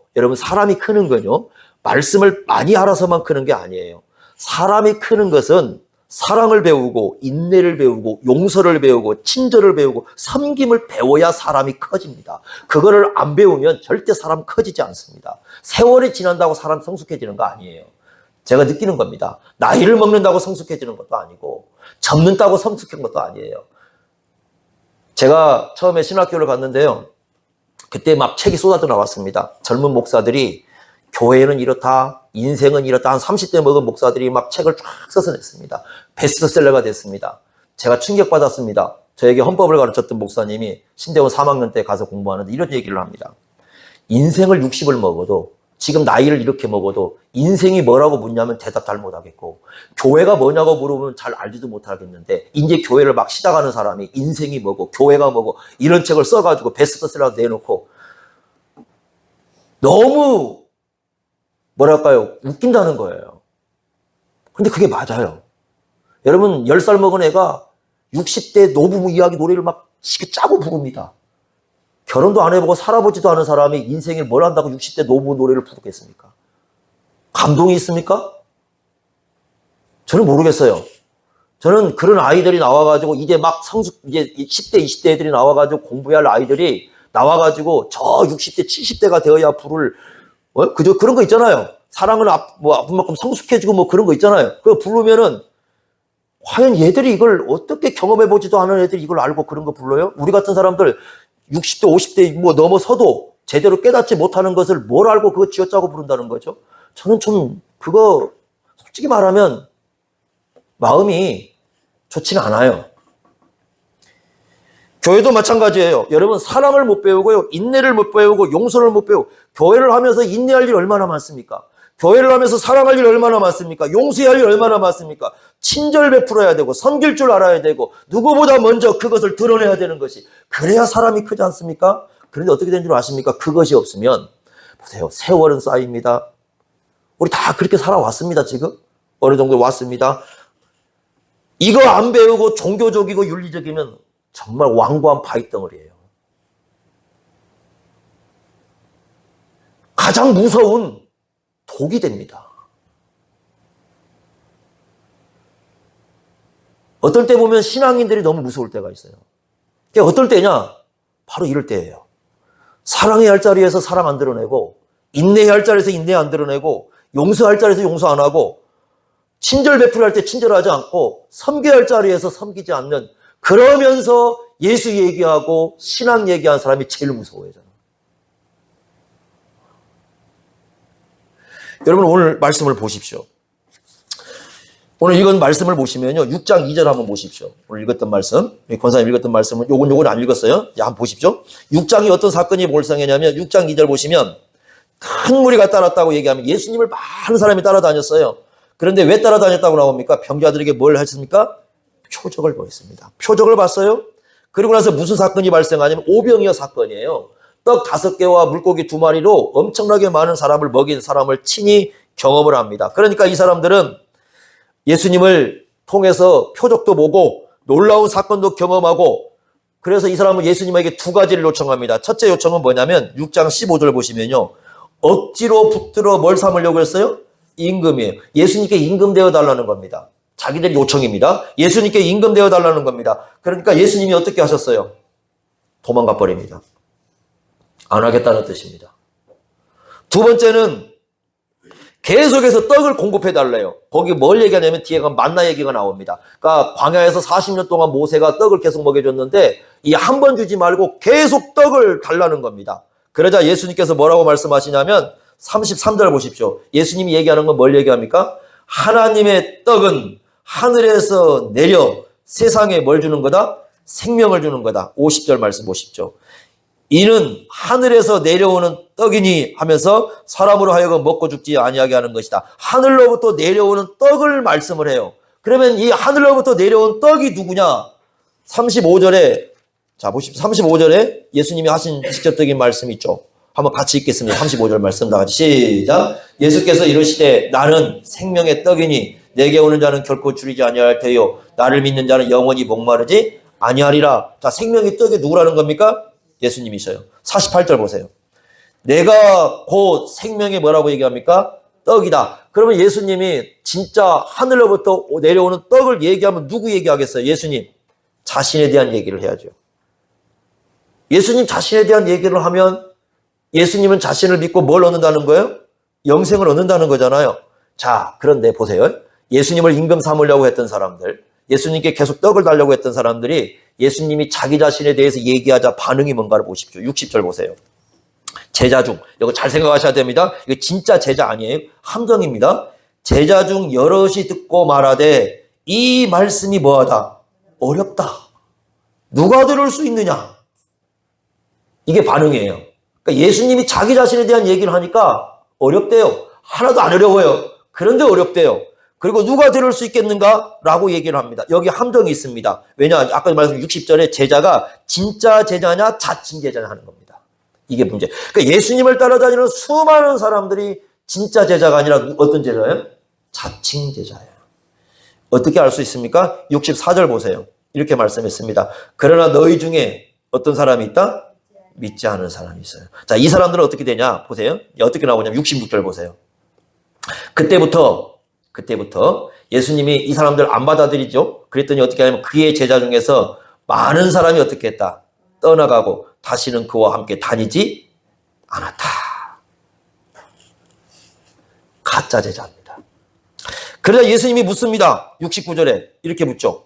말씀을 많이 알아서만 크는 게 아니에요. 사람이 크는 것은 사랑을 배우고 인내를 배우고 용서를 배우고 친절을 배우고 섬김을 배워야 사람이 커집니다. 그거를 안 배우면 절대 사람 커지지 않습니다. 세월이 지난다고 사람 성숙해지는 거 아니에요. 제가 느끼는 겁니다. 나이를 먹는다고 성숙해지는 것도 아니고 젊는다고 성숙한 것도 아니에요. 제가 처음에 신학교를 갔는데요. 그때 막 책이 쏟아져 나왔습니다. 젊은 목사들이 교회는 이렇다, 인생은 이렇다. 한 30대 먹은 목사들이 막 책을 쫙 써서 냈습니다. 베스트셀러가 됐습니다. 제가 충격받았습니다. 저에게 헌법을 가르쳤던 목사님이 신대원 3학년 때 가서 공부하는데 이런 얘기를 합니다. 인생을 60을 먹어도 지금 나이를 이렇게 먹어도 인생이 뭐라고 묻냐면 대답 잘 못하겠고 교회가 뭐냐고 물어보면 잘 알지도 못하겠는데 이제 교회를 막 시작하는 사람이 인생이 뭐고 교회가 뭐고 이런 책을 써가지고 베스트셀러 내놓고 너무 뭐랄까요 웃긴다는 거예요. 근데 그게 맞아요. 여러분 10살 먹은 애가 60대 노부부 이야기 노래를 막 짜고 부릅니다. 결혼도 안 해보고 살아보지도 않은 사람이 인생에 뭘 한다고 60대 노부부 노래를 부르겠습니까? 감동이 있습니까? 저는 모르겠어요. 저는 그런 아이들이 나와가지고 이제 막 이제 10대, 20대 애들이 나와가지고 공부해야 할 아이들이 나와가지고 저 60대, 70대가 되어야 부를 그저 그런 거 있잖아요. 사랑을 아픈 만큼 성숙해지고 뭐 그런 거 있잖아요. 그거 부르면은 과연 얘들이 이걸 어떻게 경험해보지도 않은 애들이 이걸 알고 그런 거 불러요? 우리 같은 사람들 60대, 50대 뭐 넘어서도 제대로 깨닫지 못하는 것을 뭘 알고 그거 쥐어짜고 부른다는 거죠? 저는 좀 그거 솔직히 말하면 마음이 좋지는 않아요. 교회도 마찬가지예요. 여러분 사랑을 못 배우고요. 인내를 못 배우고 용서를 못 배우고 교회를 하면서 인내할 일 얼마나 많습니까? 교회를 하면서 사랑할 일 얼마나 많습니까? 용서할 일 얼마나 많습니까? 친절 베풀어야 되고 섬길 줄 알아야 되고 누구보다 먼저 그것을 드러내야 되는 것이 그래야 사람이 크지 않습니까? 그런데 어떻게 된 줄 아십니까? 그것이 없으면 보세요. 세월은 쌓입니다. 우리 다 그렇게 살아왔습니다. 지금 어느 정도 왔습니다. 이거 안 배우고 종교적이고 윤리적이면 정말 완고한 바위덩어리예요. 가장 무서운 독이 됩니다. 어떨 때 보면 신앙인들이 너무 무서울 때가 있어요. 그게 어떨 때냐? 바로 이럴 때예요. 사랑해야 할 자리에서 사랑 안 드러내고 인내해야 할 자리에서 인내 안 드러내고 용서할 자리에서 용서 안 하고 친절 베풀할 때 친절하지 않고 섬겨야 할 자리에서 섬기지 않는 그러면서 예수 얘기하고 신앙 얘기하는 사람이 제일 무서워요. 저는. 여러분 오늘 말씀을 보십시오. 오늘 읽은 말씀을 보시면요. 6장 2절 한번 보십시오. 오늘 읽었던 말씀. 권사님 읽었던 말씀은 요건 안 읽었어요. 한번 보십시오. 6장이 어떤 사건이 발생했냐면 6장 2절 보시면 큰 무리가 따랐다고 얘기하면 예수님을 많은 사람이 따라다녔어요. 그런데 왜 따라다녔다고 나옵니까? 병자들에게 뭘 했습니까? 표적을 보였습니다. 표적을 봤어요. 그리고 나서 무슨 사건이 발생하냐면 오병이어 사건이에요. 떡 5개와 물고기 2마리로 엄청나게 많은 사람을 먹인 사람을 친히 경험을 합니다. 그러니까 이 사람들은 예수님을 통해서 표적도 보고 놀라운 사건도 경험하고, 그래서 이 사람은 예수님에게 2가지를 요청합니다. 첫째 요청은 뭐냐면 6장 15절 보시면요. 억지로 붙들어 뭘 삼으려고 했어요? 임금이에요. 예수님께 임금 되어 달라는 겁니다. 자기들의 요청입니다. 예수님께 임금 되어 달라는 겁니다. 그러니까 예수님이 어떻게 하셨어요? 도망가 버립니다. 안 하겠다는 뜻입니다. 두 번째는 계속해서 떡을 공급해 달래요. 거기 뭘 얘기하냐면 뒤에 가면 만나 얘기가 나옵니다. 그러니까 광야에서 40년 동안 모세가 떡을 계속 먹여줬는데 이 한 번 주지 말고 계속 떡을 달라는 겁니다. 그러자 예수님께서 뭐라고 말씀하시냐면 33절 보십시오. 예수님이 얘기하는 건 뭘 얘기합니까? 하나님의 떡은 하늘에서 내려 세상에 뭘 주는 거다? 생명을 주는 거다. 50절 말씀 보십시오. 이는 하늘에서 내려오는 떡이니 하면서 사람으로 하여금 먹고 죽지 아니하게 하는 것이다. 하늘로부터 내려오는 떡을 말씀을 해요. 그러면 이 하늘로부터 내려온 떡이 누구냐? 35절에 자 보십시오. 35절에 예수님이 하신 직접적인 말씀이 있죠. 한번 같이 읽겠습니다. 35절 말씀 다 같이 시작. 예수께서 이르시되 나는 생명의 떡이니 내게 오는 자는 결코 줄이지 아니할 테요 나를 믿는 자는 영원히 목마르지 아니하리라. 자, 생명의 떡이 누구라는 겁니까? 예수님이셔요. 48절 보세요. 내가 곧 생명의 뭐라고 얘기합니까? 떡이다. 그러면 예수님이 진짜 하늘로부터 내려오는 떡을 얘기하면 누구 얘기하겠어요? 예수님 자신에 대한 얘기를 해야죠. 예수님 자신에 대한 얘기를 하면 예수님은 자신을 믿고 뭘 얻는다는 거예요? 영생을 얻는다는 거잖아요. 자, 그런데 보세요. 예수님을 임금 삼으려고 했던 사람들, 예수님께 계속 떡을 달라고 했던 사람들이 예수님이 자기 자신에 대해서 얘기하자 반응이 뭔가를 보십시오. 60절 보세요. 제자 중, 이거 잘 생각하셔야 됩니다. 이거 진짜 제자 아니에요. 함정입니다. 제자 중 여럿이 듣고 말하되 이 말씀이 뭐하다? 어렵다. 누가 들을 수 있느냐? 이게 반응이에요. 그러니까 예수님이 자기 자신에 대한 얘기를 하니까 어렵대요. 하나도 안 어려워요. 그런데 어렵대요. 그리고 누가 들을 수 있겠는가? 라고 얘기를 합니다. 여기 함정이 있습니다. 왜냐? 아까 말씀 60절에 제자가 진짜 제자냐 자칭 제자냐 하는 겁니다. 이게 문제. 그러니까 예수님을 따라다니는 수많은 사람들이 진짜 제자가 아니라 어떤 제자예요? 자칭 제자예요. 어떻게 알 수 있습니까? 64절 보세요. 이렇게 말씀했습니다. 그러나 너희 중에 어떤 사람이 있다? 믿지 않은 사람이 있어요. 자, 이 사람들은 어떻게 되냐? 보세요. 어떻게 나오냐면 66절 보세요. 그때부터 예수님이 이 사람들 안 받아들이죠. 그랬더니 어떻게 하냐면 그의 제자 중에서 많은 사람이 어떻게 했다? 떠나가고 다시는 그와 함께 다니지 않았다. 가짜 제자입니다. 그러자 예수님이 묻습니다. 69절에 이렇게 묻죠.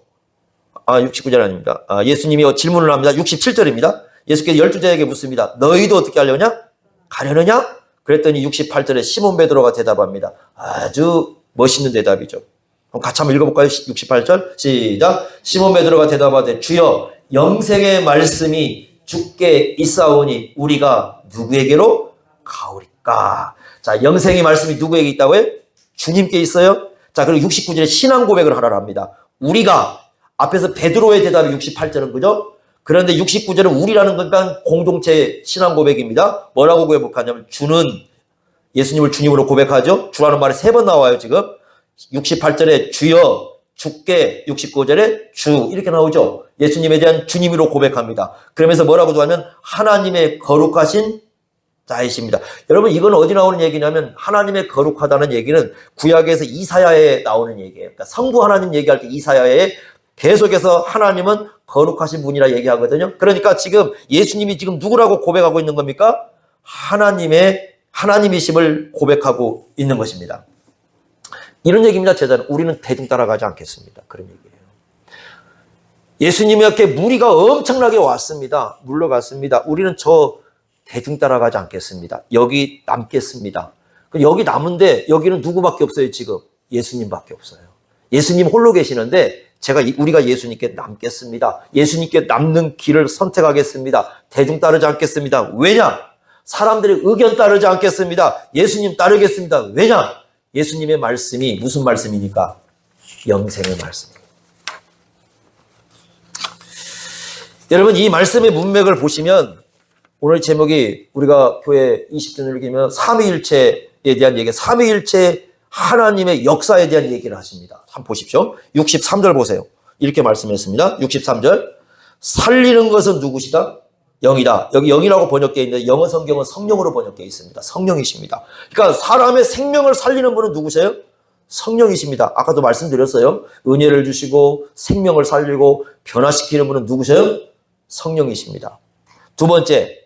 69절 아닙니다. 예수님이 질문을 합니다. 67절입니다. 예수께서 12제자에게 묻습니다. 너희도 어떻게 하려냐? 가려느냐? 그랬더니 68절에 시몬 베드로가 대답합니다. 아주 멋있는 대답이죠. 그럼 같이 한번 읽어볼까요? 68절 시작. 시몬 베드로가 대답하되 주여 영생의 말씀이 주께 있사오니 우리가 누구에게로 가오리까? 자, 영생의 말씀이 누구에게 있다고요? 주님께 있어요. 자, 그리고 69절에 신앙 고백을 하라고 합니다. 우리가 앞에서 베드로의 대답이 68절은 그죠? 그런데 69절은 우리라는 건 공동체 신앙 고백입니다. 뭐라고 고백하냐면 주는 예수님을 주님으로 고백하죠. 주라는 말이 3번 나와요 지금. 68절에 주여, 주께, 69절에 주 이렇게 나오죠. 예수님에 대한 주님으로 고백합니다. 그러면서 뭐라고 하냐면 하나님의 거룩하신 자이십니다. 여러분 이건 어디 나오는 얘기냐면 하나님의 거룩하다는 얘기는 구약에서 이사야에 나오는 얘기예요. 그러니까 성부 하나님 얘기할 때 이사야에 계속해서 하나님은 거룩하신 분이라 얘기하거든요. 그러니까 지금 예수님이 지금 누구라고 고백하고 있는 겁니까? 하나님이심을 고백하고 있는 것입니다. 이런 얘기입니다. 제자는 우리는 대중 따라가지 않겠습니다. 그런 얘기예요. 예수님이 이렇게 무리가 엄청나게 왔습니다. 물러갔습니다. 우리는 저 대중 따라가지 않겠습니다. 여기 남겠습니다. 여기 남은데 여기는 누구밖에 없어요 지금? 예수님밖에 없어요. 예수님 홀로 계시는데 우리가 예수님께 남겠습니다. 예수님께 남는 길을 선택하겠습니다. 대중 따르지 않겠습니다. 왜냐? 사람들의 의견 따르지 않겠습니다. 예수님 따르겠습니다. 왜냐? 예수님의 말씀이 무슨 말씀입니까? 영생의 말씀입니다. 여러분, 이 말씀의 문맥을 보시면 오늘 제목이 우리가 교회 20주년을 기면 삼위일체에 대한 얘기, 삼위일체 하나님의 역사에 대한 얘기를 하십니다. 한번 보십시오. 63절 보세요. 이렇게 말씀했습니다. 63절. 살리는 것은 누구시다? 영이다. 여기 영이라고 번역되어 있는데 영어 성경은 성령으로 번역되어 있습니다. 성령이십니다. 그러니까 사람의 생명을 살리는 분은 누구세요? 성령이십니다. 아까도 말씀드렸어요. 은혜를 주시고 생명을 살리고 변화시키는 분은 누구세요? 성령이십니다. 두 번째,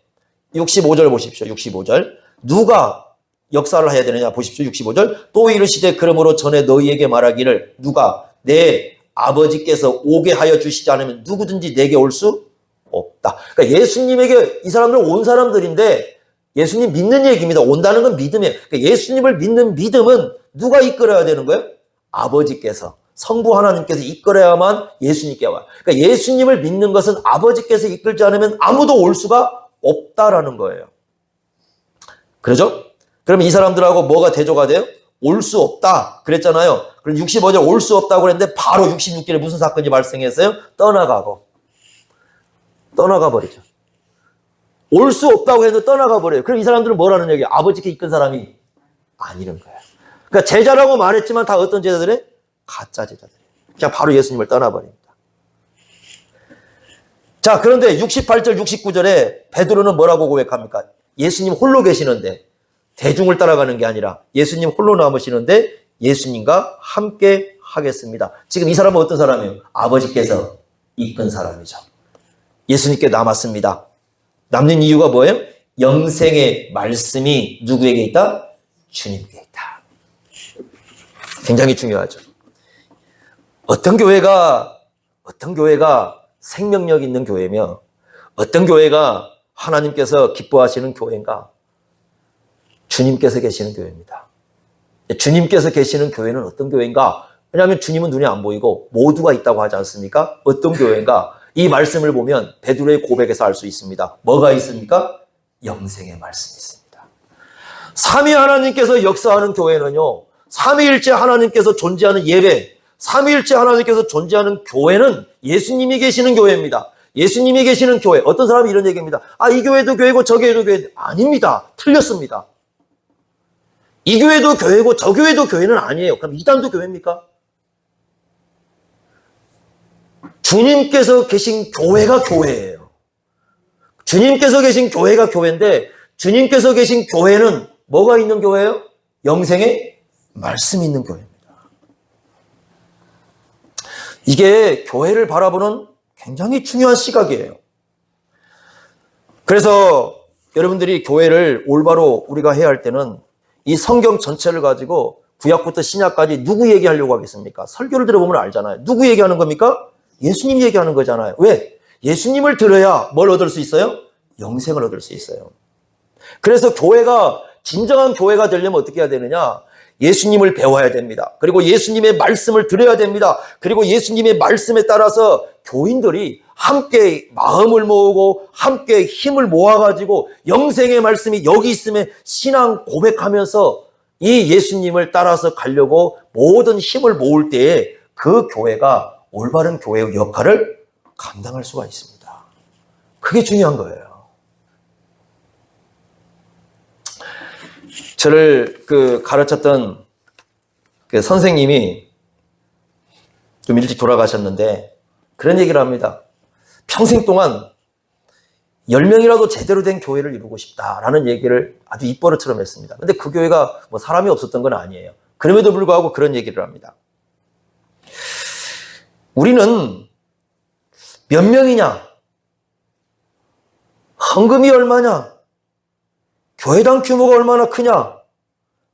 65절 보십시오. 65절. 누가 역사를 해야 되느냐 보십시오. 65절. 또 이르시되 그러므로 전에 너희에게 말하기를 누가 내 아버지께서 오게 하여 주시지 않으면 누구든지 내게 올 수 없다. 그러니까 예수님에게 이 사람들은 온 사람들인데 예수님 믿는 얘기입니다. 온다는 건 믿음이에요. 그러니까 예수님을 믿는 믿음은 누가 이끌어야 되는 거예요? 아버지께서. 성부 하나님께서 이끌어야만 예수님께 와요. 그러니까 예수님을 믿는 것은 아버지께서 이끌지 않으면 아무도 올 수가 없다라는 거예요. 그러죠? 그러면 이 사람들하고 뭐가 대조가 돼요? 올 수 없다 그랬잖아요. 그럼 65절 올 수 없다고 그랬는데 바로 66절에 무슨 사건이 발생했어요? 떠나가 버리죠. 올 수 없다고 했는데 떠나가 버려요. 그럼 이 사람들은 뭐라는 얘기예요? 아버지께 이끈 사람이 아니는 거예요. 그러니까 제자라고 말했지만 다 어떤 제자들이에요? 가짜 제자들이에요. 그냥 바로 예수님을 떠나버립니다. 자, 그런데 68절, 69절에 베드로는 뭐라고 고백합니까? 예수님 홀로 계시는데 대중을 따라가는 게 아니라 예수님 홀로 남으시는데 예수님과 함께 하겠습니다. 지금 이 사람은 어떤 사람이에요? 아버지께서 이끈 사람이죠. 예수님께 남았습니다. 남는 이유가 뭐예요? 영생의 말씀이 누구에게 있다? 주님께 있다. 굉장히 중요하죠. 어떤 교회가 생명력 있는 교회며 어떤 교회가 하나님께서 기뻐하시는 교회인가? 주님께서 계시는 교회입니다. 주님께서 계시는 교회는 어떤 교회인가? 왜냐하면 주님은 눈에 안 보이고 모두가 있다고 하지 않습니까? 어떤 교회인가? 이 말씀을 보면 베드로의 고백에서 알 수 있습니다. 뭐가 있습니까? 영생의 말씀이 있습니다. 삼위 하나님께서 역사하는 교회는요, 삼위일체 하나님께서 존재하는 예배, 삼위일체 하나님께서 존재하는 교회는 예수님이 계시는 교회입니다. 예수님이 계시는 교회. 어떤 사람이 이런 얘기입니다. 이 교회도 교회고 저 교회도 교회. 아닙니다. 틀렸습니다. 이 교회도 교회고 저 교회도 교회는 아니에요. 그럼 이단도 교회입니까? 주님께서 계신 교회가 교회예요. 주님께서 계신 교회가 교회인데 주님께서 계신 교회는 뭐가 있는 교회예요? 영생의 말씀이 있는 교회입니다. 이게 교회를 바라보는 굉장히 중요한 시각이에요. 그래서 여러분들이 교회를 올바로 우리가 해야 할 때는 이 성경 전체를 가지고 구약부터 신약까지 누구 얘기하려고 하겠습니까? 설교를 들어보면 알잖아요. 누구 얘기하는 겁니까? 예수님 얘기하는 거잖아요. 왜? 예수님을 들어야 뭘 얻을 수 있어요? 영생을 얻을 수 있어요. 그래서 교회가 진정한 교회가 되려면 어떻게 해야 되느냐? 예수님을 배워야 됩니다. 그리고 예수님의 말씀을 들어야 됩니다. 그리고 예수님의 말씀에 따라서 교인들이 함께 마음을 모으고 함께 힘을 모아가지고 영생의 말씀이 여기 있음에 신앙 고백하면서 이 예수님을 따라서 가려고 모든 힘을 모을 때에 그 교회가 올바른 교회의 역할을 감당할 수가 있습니다. 그게 중요한 거예요. 저를 가르쳤던 선생님이 좀 일찍 돌아가셨는데 그런 얘기를 합니다. 평생 동안 10명이라도 제대로 된 교회를 이루고 싶다라는 얘기를 아주 입버릇처럼 했습니다. 근데 그 교회가 사람이 없었던 건 아니에요. 그럼에도 불구하고 그런 얘기를 합니다. 우리는 몇 명이냐? 헌금이 얼마냐? 교회당 규모가 얼마나 크냐?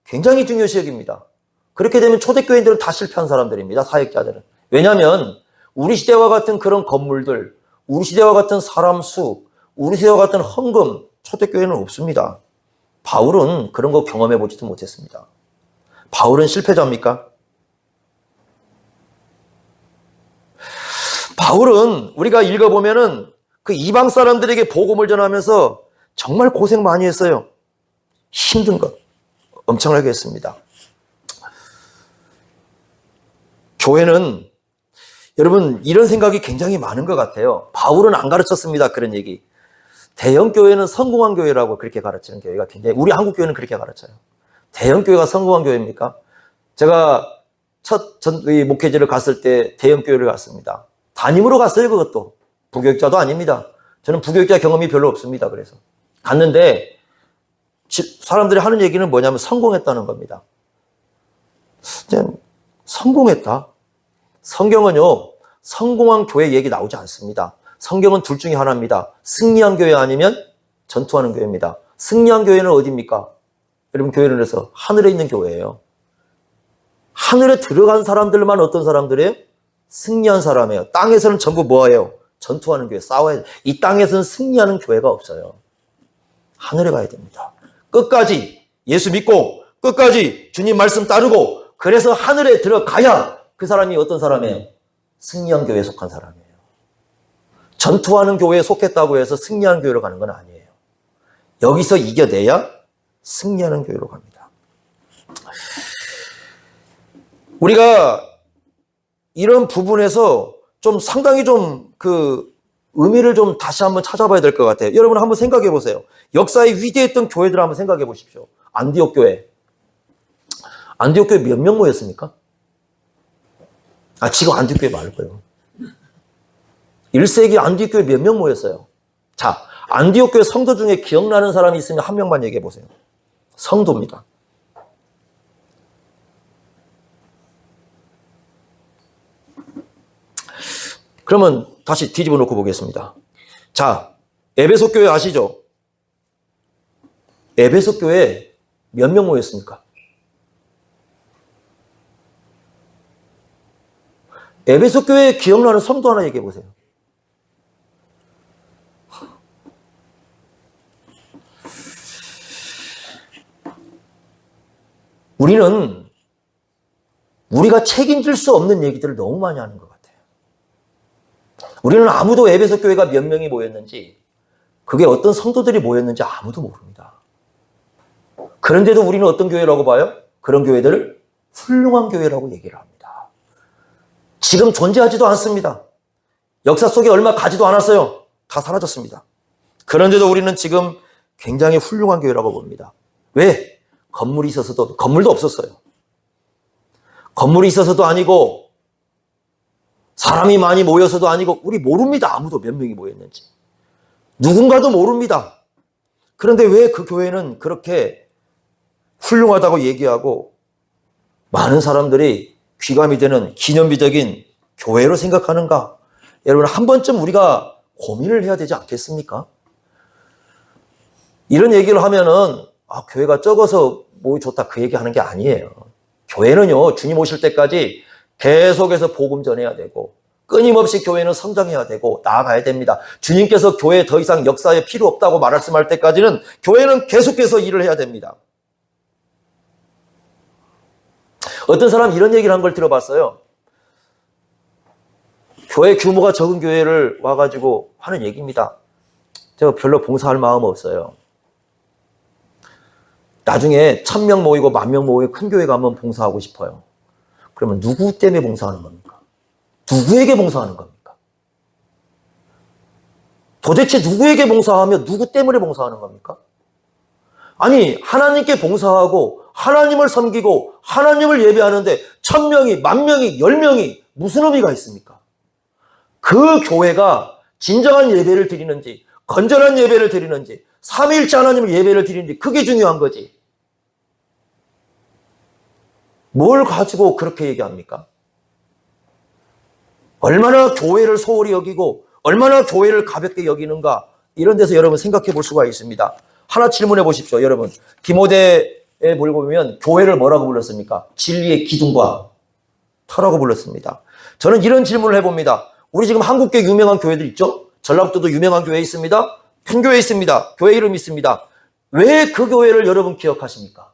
굉장히 중요시 여깁니다. 그렇게 되면 초대교인들은 다 실패한 사람들입니다. 사역자들은. 왜냐하면 우리 시대와 같은 그런 건물들, 우리 시대와 같은 사람 수, 우리 시대와 같은 헌금, 초대교회는 없습니다. 바울은 그런 거 경험해보지도 못했습니다. 바울은 실패자입니까? 바울은 우리가 읽어보면은 그 이방 사람들에게 복음을 전하면서 정말 고생 많이 했어요. 힘든 것 엄청나게 했습니다. 교회는 여러분 이런 생각이 굉장히 많은 것 같아요. 바울은 안 가르쳤습니다. 그런 얘기. 대형 교회는 성공한 교회라고 그렇게 가르치는 교회가 굉장히, 우리 한국 교회는 그렇게 가르쳐요. 대형 교회가 성공한 교회입니까? 제가 첫 목회지를 갔을 때 대형 교회를 갔습니다. 담임으로 갔어요. 그것도 부교육자도 아닙니다. 저는 부교육자 경험이 별로 없습니다. 그래서 갔는데 사람들이 하는 얘기는 뭐냐면 성공했다는 겁니다. 성공했다. 성경은요, 성공한 교회 얘기 나오지 않습니다. 성경은 둘 중에 하나입니다. 승리한 교회 아니면 전투하는 교회입니다. 승리한 교회는 어디입니까? 여러분, 교회를 해서 하늘에 있는 교회예요. 하늘에 들어간 사람들만 어떤 사람들이에요? 승리한 사람이에요. 땅에서는 전부 뭐예요? 전투하는 교회, 싸워야 돼요. 이 땅에서는 승리하는 교회가 없어요. 하늘에 가야 됩니다. 끝까지 예수 믿고 끝까지 주님 말씀 따르고, 그래서 하늘에 들어가야 그 사람이 어떤 사람이에요? 승리한 교회에 속한 사람이에요. 전투하는 교회에 속했다고 해서 승리하는 교회로 가는 건 아니에요. 여기서 이겨내야 승리하는 교회로 갑니다. 우리가 이런 부분에서 좀 상당히 좀 그 의미를 좀 다시 한번 찾아봐야 될 것 같아요. 여러분 한번 생각해 보세요. 역사에 위대했던 교회들 한번 생각해 보십시오. 안디옥 교회. 안디옥 교회 몇 명 모였습니까? 지금 안디옥 교회 말고요. 1세기 안디옥 교회 몇 명 모였어요? 자, 안디옥 교회 성도 중에 기억나는 사람이 있으면 한 명만 얘기해 보세요. 성도입니다. 그러면 다시 뒤집어 놓고 보겠습니다. 자, 에베소 교회 아시죠? 에베소 교회 몇 명 모였습니까? 에베소 교회에 기억나는 성도 하나 얘기해 보세요. 우리는 우리가 책임질 수 없는 얘기들을 너무 많이 하는 것 같아요. 우리는 아무도 에베소 교회가 몇 명이 모였는지, 그게 어떤 성도들이 모였는지 아무도 모릅니다. 그런데도 우리는 어떤 교회라고 봐요? 그런 교회들을 훌륭한 교회라고 얘기를 합니다. 지금 존재하지도 않습니다. 역사 속에 얼마 가지도 않았어요. 다 사라졌습니다. 그런데도 우리는 지금 굉장히 훌륭한 교회라고 봅니다. 왜? 건물이 있어서도, 건물도 없었어요. 건물이 있어서도 아니고, 사람이 많이 모여서도 아니고, 우리 모릅니다. 아무도 몇 명이 모였는지. 누군가도 모릅니다. 그런데 왜 그 교회는 그렇게 훌륭하다고 얘기하고 많은 사람들이 귀감이 되는 기념비적인 교회로 생각하는가? 여러분, 한 번쯤 우리가 고민을 해야 되지 않겠습니까? 이런 얘기를 하면은 교회가 적어서 뭐 좋다 그 얘기하는 게 아니에요. 교회는요, 주님 오실 때까지 계속해서 복음 전해야 되고, 끊임없이 교회는 성장해야 되고 나아가야 됩니다. 주님께서 교회에 더 이상 역사에 필요 없다고 말씀할 때까지는 교회는 계속해서 일을 해야 됩니다. 어떤 사람 이런 얘기를 한 걸 들어봤어요. 교회 규모가 적은 교회를 와가지고 하는 얘기입니다. 제가 별로 봉사할 마음 없어요. 나중에 1000명 모이고 10,000명 모이고 큰 교회 가면 봉사하고 싶어요. 그러면 누구 때문에 봉사하는 겁니까? 누구에게 봉사하는 겁니까? 도대체 누구에게 봉사하며 누구 때문에 봉사하는 겁니까? 아니, 하나님께 봉사하고 하나님을 섬기고 하나님을 예배하는데 1000명이, 10,000명이, 10명이 무슨 의미가 있습니까? 그 교회가 진정한 예배를 드리는지, 건전한 예배를 드리는지, 삼위일체 하나님을 예배를 드리는지, 그게 중요한 거지. 뭘 가지고 그렇게 얘기합니까? 얼마나 교회를 소홀히 여기고 얼마나 교회를 가볍게 여기는가, 이런 데서 여러분 생각해 볼 수가 있습니다. 하나 질문해 보십시오. 여러분, 디모데에 보면 교회를 뭐라고 불렀습니까? 진리의 기둥과 터라고 불렀습니다. 저는 이런 질문을 해봅니다. 우리 지금 한국계 유명한 교회들 있죠? 전라북도도 유명한 교회 있습니다. 큰 교회 있습니다. 교회 이름 있습니다. 왜 그 교회를 여러분 기억하십니까?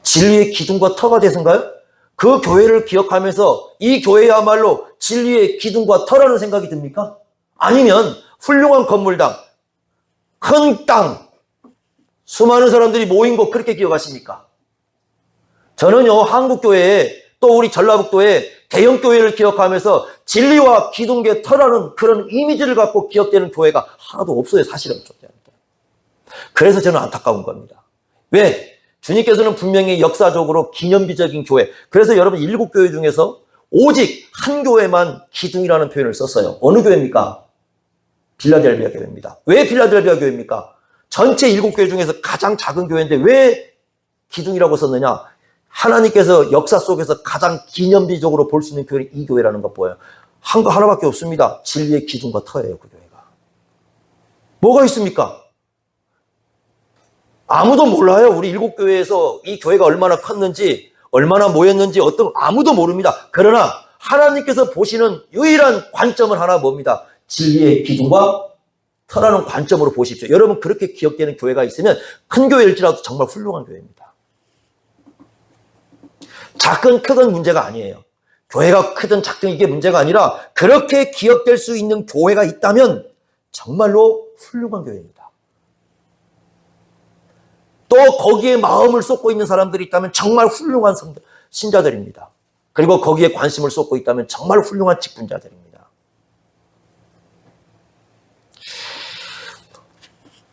진리의 기둥과 터가 돼서인가요? 그 교회를 기억하면서 이 교회야말로 진리의 기둥과 터라는 생각이 듭니까? 아니면 훌륭한 건물당, 큰 땅, 수많은 사람들이 모인 곳 그렇게 기억하십니까? 저는요, 한국교회에 또 우리 전라북도에 대형교회를 기억하면서 진리와 기둥의 터라는 그런 이미지를 갖고 기억되는 교회가 하나도 없어요, 사실은. 그래서 저는 안타까운 겁니다. 왜? 주님께서는 분명히 역사적으로 기념비적인 교회, 그래서 여러분 7교회 중에서 오직 한 교회만 기둥이라는 표현을 썼어요. 어느 교회입니까? 빌라델비아 교회입니다. 왜 빌라델비아 교회입니까? 전체 7교회 중에서 가장 작은 교회인데 왜 기둥이라고 썼느냐? 하나님께서 역사 속에서 가장 기념비적으로 볼 수 있는 교회는 이 교회라는 것 보여요. 하나밖에 없습니다. 진리의 기둥과 터예요, 그 교회가. 뭐가 있습니까? 아무도 몰라요. 우리 7교회에서 이 교회가 얼마나 컸는지, 얼마나 모였는지 아무도 모릅니다. 그러나 하나님께서 보시는 유일한 관점은 하나 뭡니다. 진리의 기둥과 터라는 관점으로 보십시오. 여러분 그렇게 기억되는 교회가 있으면 큰 교회일지라도 정말 훌륭한 교회입니다. 작은 크든 문제가 아니에요. 교회가 크든 작든 이게 문제가 아니라 그렇게 기억될 수 있는 교회가 있다면 정말로 훌륭한 교회입니다. 또 거기에 마음을 쏟고 있는 사람들이 있다면 정말 훌륭한 신자들입니다. 그리고 거기에 관심을 쏟고 있다면 정말 훌륭한 직분자들입니다.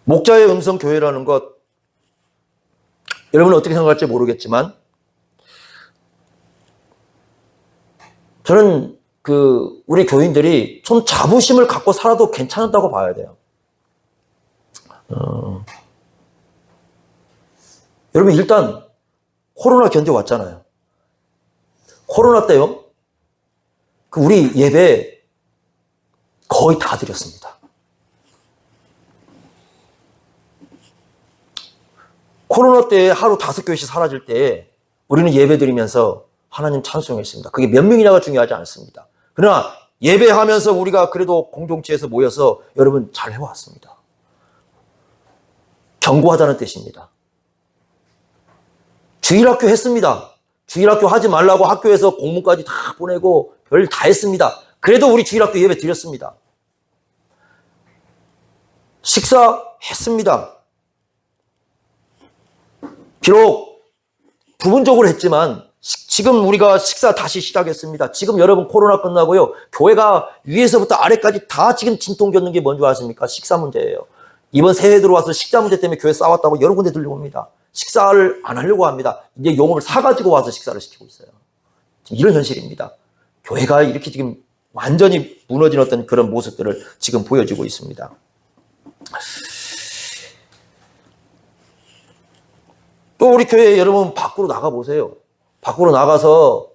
목자의 음성 교회라는 것, 여러분은 어떻게 생각할지 모르겠지만 저는 우리 교인들이 좀 자부심을 갖고 살아도 괜찮다고 봐야 돼요. 여러분 일단 코로나 견뎌왔잖아요. 코로나 때요, 우리 예배 거의 다 드렸습니다. 코로나 때 하루 5교회씩 사라질 때 우리는 예배 드리면서 하나님 찬송했습니다. 그게 몇 명이냐가 중요하지 않습니다. 그러나 예배하면서 우리가 그래도 공동체에서 모여서 여러분 잘 해왔습니다. 경고하자는 뜻입니다. 주일학교 했습니다. 주일학교 하지 말라고 학교에서 공문까지 다 보내고 별 다 했습니다. 그래도 우리 주일학교 예배 드렸습니다. 식사했습니다. 비록 부분적으로 했지만 지금 우리가 식사 다시 시작했습니다. 지금 여러분 코로나 끝나고요, 교회가 위에서부터 아래까지 다 지금 진통 겪는 게 뭔지 아십니까? 식사 문제예요. 이번 새해 들어와서 식사 문제 때문에 교회 싸웠다고 여러 군데 들려옵니다. 식사를 안 하려고 합니다. 이제 용업을 사가지고 와서 식사를 시키고 있어요. 지금 이런 현실입니다. 교회가 이렇게 지금 완전히 무너진 어떤 그런 모습들을 지금 보여주고 있습니다. 또 우리 교회 여러분 밖으로 나가보세요. 밖으로 나가서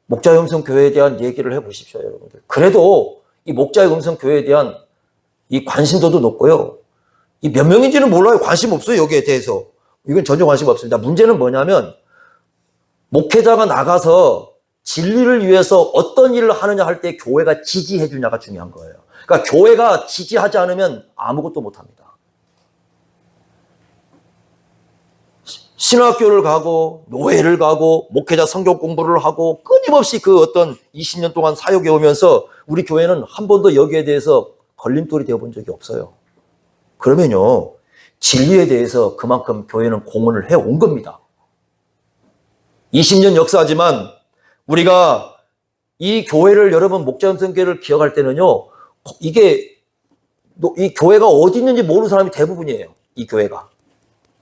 목자의 음성 교회에 대한 얘기를 해보십시오, 여러분들. 그래도 이 목자의 음성 교회에 대한 이 관심도도 높고요. 이 몇 명인지는 몰라요. 관심 없어요, 여기에 대해서. 이건 전혀 관심 없습니다. 문제는 뭐냐면 목회자가 나가서 진리를 위해서 어떤 일을 하느냐 할 때 교회가 지지해 주냐가 중요한 거예요. 그러니까 교회가 지지하지 않으면 아무것도 못합니다. 신학교를 가고 노예를 가고 목회자 성경 공부를 하고 끊임없이 그 어떤 20년 동안 사역해 오면서 우리 교회는 한 번도 여기에 대해서 걸림돌이 되어본 적이 없어요. 그러면요, 진리에 대해서 그만큼 교회는 공헌을 해온 겁니다. 20년 역사지만 우리가 이 교회를, 여러분 목자음성교회를 기억할 때는요, 이게 이 교회가 어디 있는지 모르는 사람이 대부분이에요. 이 교회가.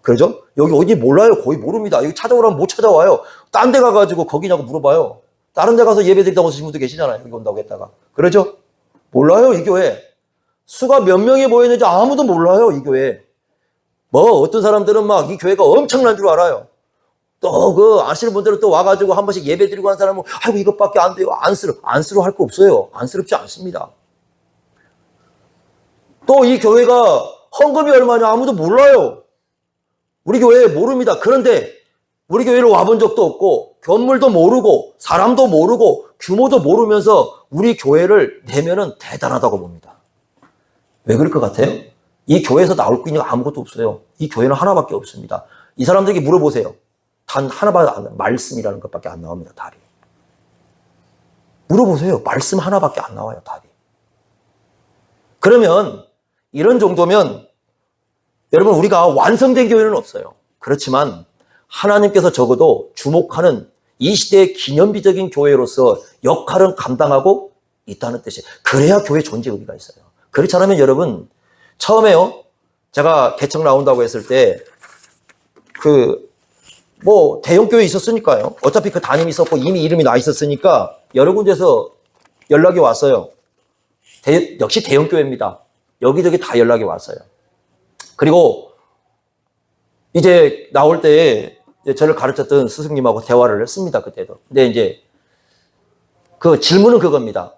그러죠? 여기 어디 몰라요. 거의 모릅니다. 여기 찾아오라면 못 찾아와요. 딴 데 가가지고 거기냐고 물어봐요. 다른 데 가서 예배 드린다고 하시는 분도 계시잖아요. 여기 온다고 했다가. 그러죠? 몰라요, 이 교회. 수가 몇 명이 모였는지 아무도 몰라요, 이 교회. 어떤 사람들은 막 이 교회가 엄청난 줄 알아요. 또 아시는 분들은 또 와가지고 한 번씩 예배 드리고 한 사람은 아이고 이것밖에 안 돼요. 안쓰러워 할 거 없어요. 안쓰럽지 않습니다. 또 이 교회가 헌금이 얼마냐 아무도 몰라요. 우리 교회 모릅니다. 그런데 우리 교회를 와본 적도 없고 건물도 모르고 사람도 모르고 규모도 모르면서 우리 교회를 내면은 대단하다고 봅니다. 왜 그럴 것 같아요? 이 교회에서 나올 수 있는 게 아무것도 없어요. 이 교회는 하나밖에 없습니다. 이 사람들에게 물어보세요. 단 하나밖에 안 나와요. 말씀이라는 것밖에 안 나옵니다. 답이. 물어보세요. 말씀 하나밖에 안 나와요. 답이. 그러면 이런 정도면 여러분, 우리가 완성된 교회는 없어요. 그렇지만 하나님께서 적어도 주목하는 이 시대의 기념비적인 교회로서 역할은 감당하고 있다는 뜻이에요. 그래야 교회 존재 의미가 있어요. 그렇지 않으면 여러분, 처음에요, 제가 개척 나온다고 했을 때 대형 교회 있었으니까요. 어차피 그 담임이 있었고 이미 이름이 나 있었으니까 여러 군데서 연락이 왔어요. 역시 대형 교회입니다. 여기저기 다 연락이 왔어요. 그리고 이제 나올 때 저를 가르쳤던 스승님하고 대화를 했습니다. 그때도. 근데 이제 그 질문은 그겁니다.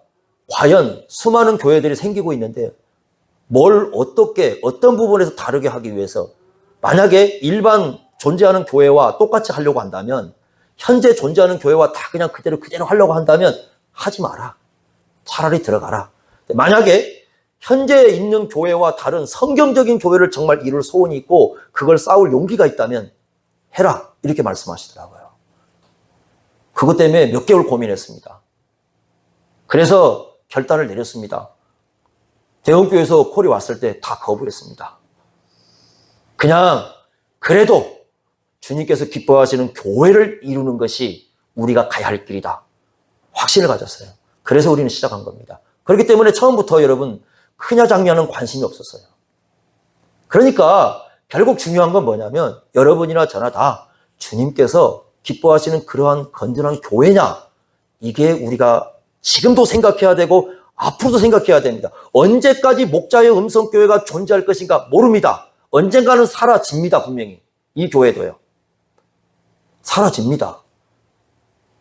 과연 수많은 교회들이 생기고 있는데 뭘 어떻게 어떤 부분에서 다르게 하기 위해서 만약에 일반 존재하는 교회와 똑같이 하려고 한다면 현재 존재하는 교회와 다 그냥 그대로 하려고 한다면 하지 마라. 차라리 들어가라. 만약에 현재 있는 교회와 다른 성경적인 교회를 정말 이룰 소원이 있고 그걸 싸울 용기가 있다면 해라. 이렇게 말씀하시더라고요. 그것 때문에 몇 개월 고민했습니다. 그래서 결단을 내렸습니다. 대형교회에서 콜이 왔을 때 다 거부했습니다. 그냥 그래도 주님께서 기뻐하시는 교회를 이루는 것이 우리가 가야 할 길이다. 확신을 가졌어요. 그래서 우리는 시작한 겁니다. 그렇기 때문에 처음부터 여러분 크냐 작냐는 관심이 없었어요. 그러니까 결국 중요한 건 뭐냐면 여러분이나 저나 다 주님께서 기뻐하시는 그러한 건전한 교회냐, 이게 우리가 지금도 생각해야 되고 앞으로도 생각해야 됩니다. 언제까지 목자의 음성교회가 존재할 것인가 모릅니다. 언젠가는 사라집니다. 분명히 이 교회도요. 사라집니다.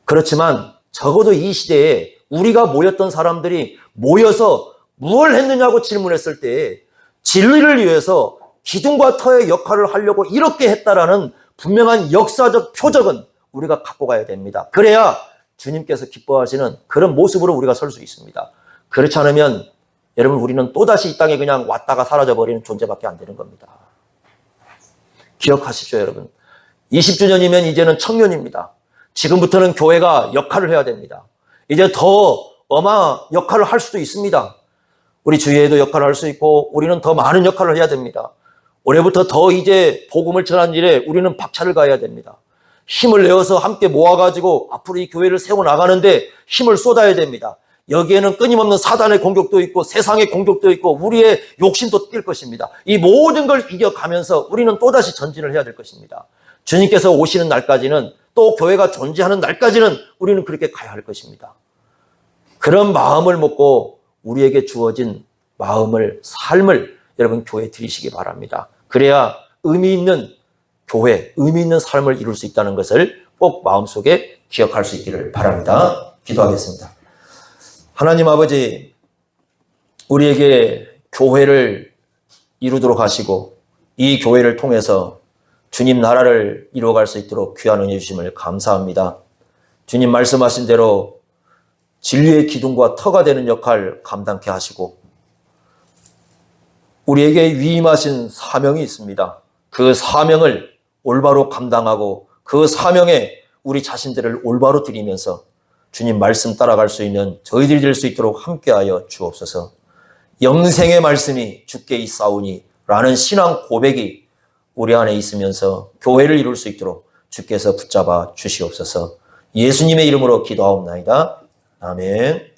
그렇지만 적어도 이 시대에 우리가 모였던 사람들이 모여서 무엇을 했느냐고 질문했을 때 진리를 위해서 기둥과 터의 역할을 하려고 이렇게 했다라는 분명한 역사적 표적은 우리가 갖고 가야 됩니다. 그래야 주님께서 기뻐하시는 그런 모습으로 우리가 설 수 있습니다. 그렇지 않으면 여러분 우리는 또다시 이 땅에 그냥 왔다가 사라져버리는 존재밖에 안 되는 겁니다. 기억하십시오, 여러분. 20주년이면 이제는 청년입니다. 지금부터는 교회가 역할을 해야 됩니다. 이제 더 역할을 할 수도 있습니다. 우리 주위에도 역할을 할 수 있고 우리는 더 많은 역할을 해야 됩니다. 올해부터 더 이제 복음을 전하는 일에 우리는 박차를 가해야 됩니다. 힘을 내어서 함께 모아가지고 앞으로 이 교회를 세워나가는데 힘을 쏟아야 됩니다. 여기에는 끊임없는 사단의 공격도 있고 세상의 공격도 있고 우리의 욕심도 뛸 것입니다. 이 모든 걸 이겨가면서 우리는 또다시 전진을 해야 될 것입니다. 주님께서 오시는 날까지는 또 교회가 존재하는 날까지는 우리는 그렇게 가야 할 것입니다. 그런 마음을 먹고 우리에게 주어진 삶을 여러분 교회에 드리시기 바랍니다. 그래야 의미 있는 교회, 의미 있는 삶을 이룰 수 있다는 것을 꼭 마음속에 기억할 수 있기를 바랍니다. 기도하겠습니다. 하나님 아버지, 우리에게 교회를 이루도록 하시고 이 교회를 통해서 주님 나라를 이루어갈 수 있도록 귀한 은혜 주심을 감사합니다. 주님 말씀하신 대로 진리의 기둥과 터가 되는 역할 감당케 하시고 우리에게 위임하신 사명이 있습니다. 그 사명을 올바로 감당하고 그 사명에 우리 자신들을 올바로 드리면서 주님 말씀 따라갈 수 있는 저희들이 될 수 있도록 함께하여 주옵소서. 영생의 말씀이 주께 있사오니 라는 신앙 고백이 우리 안에 있으면서 교회를 이룰 수 있도록 주께서 붙잡아 주시옵소서. 예수님의 이름으로 기도하옵나이다. 아멘.